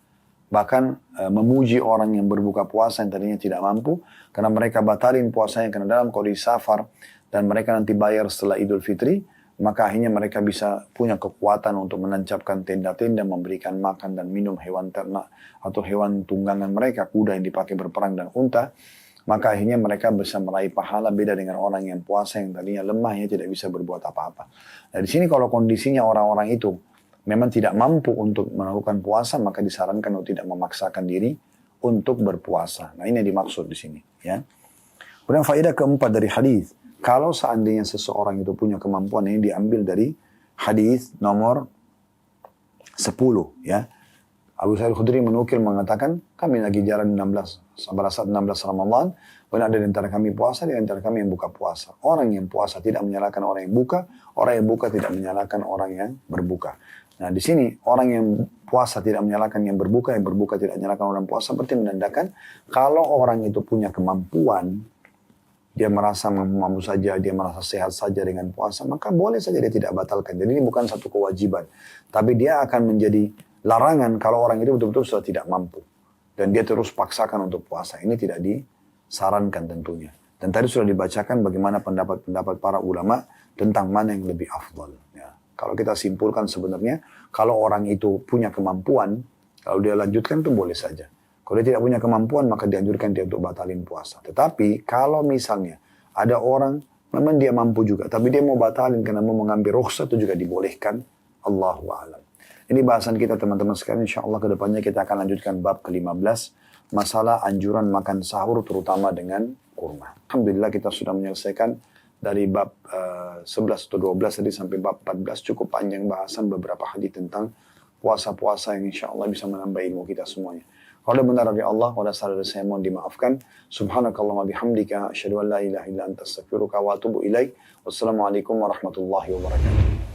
Bahkan memuji orang yang berbuka puasa yang tadinya tidak mampu, karena mereka batalin puasanya karena dalam kondisi safar, dan mereka nanti bayar setelah Idul Fitri, maka akhirnya mereka bisa punya kekuatan untuk menancapkan tenda-tenda, memberikan makan dan minum hewan ternak atau hewan tunggangan mereka, kuda yang dipakai berperang dan unta. Maka akhirnya mereka bisa meraih pahala beda dengan orang yang puasa yang tadinya lemah ya tidak bisa berbuat apa-apa. Nah di sini kalau kondisinya orang-orang itu memang tidak mampu untuk melakukan puasa, maka disarankan untuk tidak memaksakan diri untuk berpuasa. Nah ini yang dimaksud di sini ya. Kemudian faedah keempat dari hadis, kalau seandainya seseorang itu punya kemampuan, ini diambil dari hadis nomor 10 ya. Abu Sa'id Al-Khudri menukil mengatakan, kami lagi jalan 16, pada saat 16 Ramadan, dan ada di antara kami puasa, di antara kami yang buka puasa. Orang yang puasa tidak menyalahkan orang yang buka, orang yang buka tidak menyalahkan orang yang berbuka. Nah di sini orang yang puasa tidak menyalahkan yang berbuka tidak menyalahkan orang puasa, berarti menandakan kalau orang itu punya kemampuan, dia merasa mampu saja, dia merasa sehat saja dengan puasa, maka boleh saja dia tidak batalkan. Jadi ini bukan satu kewajiban, tapi dia akan menjadi larangan kalau orang itu betul-betul sudah tidak mampu dan dia terus paksakan untuk puasa. Ini tidak disarankan tentunya. Dan tadi sudah dibacakan bagaimana pendapat-pendapat para ulama tentang mana yang lebih afdal. Kalau kita simpulkan sebenarnya, kalau orang itu punya kemampuan, kalau dia lanjutkan itu boleh saja. Kalau dia tidak punya kemampuan, maka dianjurkan dia untuk batalin puasa. Tetapi kalau misalnya ada orang, memang dia mampu juga, tapi dia mau batalin karena mau mengambil rukhsah, itu juga dibolehkan. Allahu a'lam. Ini bahasan kita teman-teman sekalian. InsyaAllah kedepannya kita akan lanjutkan bab ke-15. Masalah anjuran makan sahur terutama dengan kurma. Alhamdulillah kita sudah menyelesaikan dari bab 11 atau 12 tadi sampai bab 14. Cukup panjang bahasan beberapa hadis tentang puasa-puasa yang insyaAllah bisa menambah ilmu kita semuanya. Kalau benar dari Allah, kalau salah dari saya mohon dimaafkan. Subhanakallahumma bihamdika, asyhadu an la ilaha illa anta astaghfiruka wa atubu ilaik. Wassalamualaikum warahmatullahi wabarakatuh.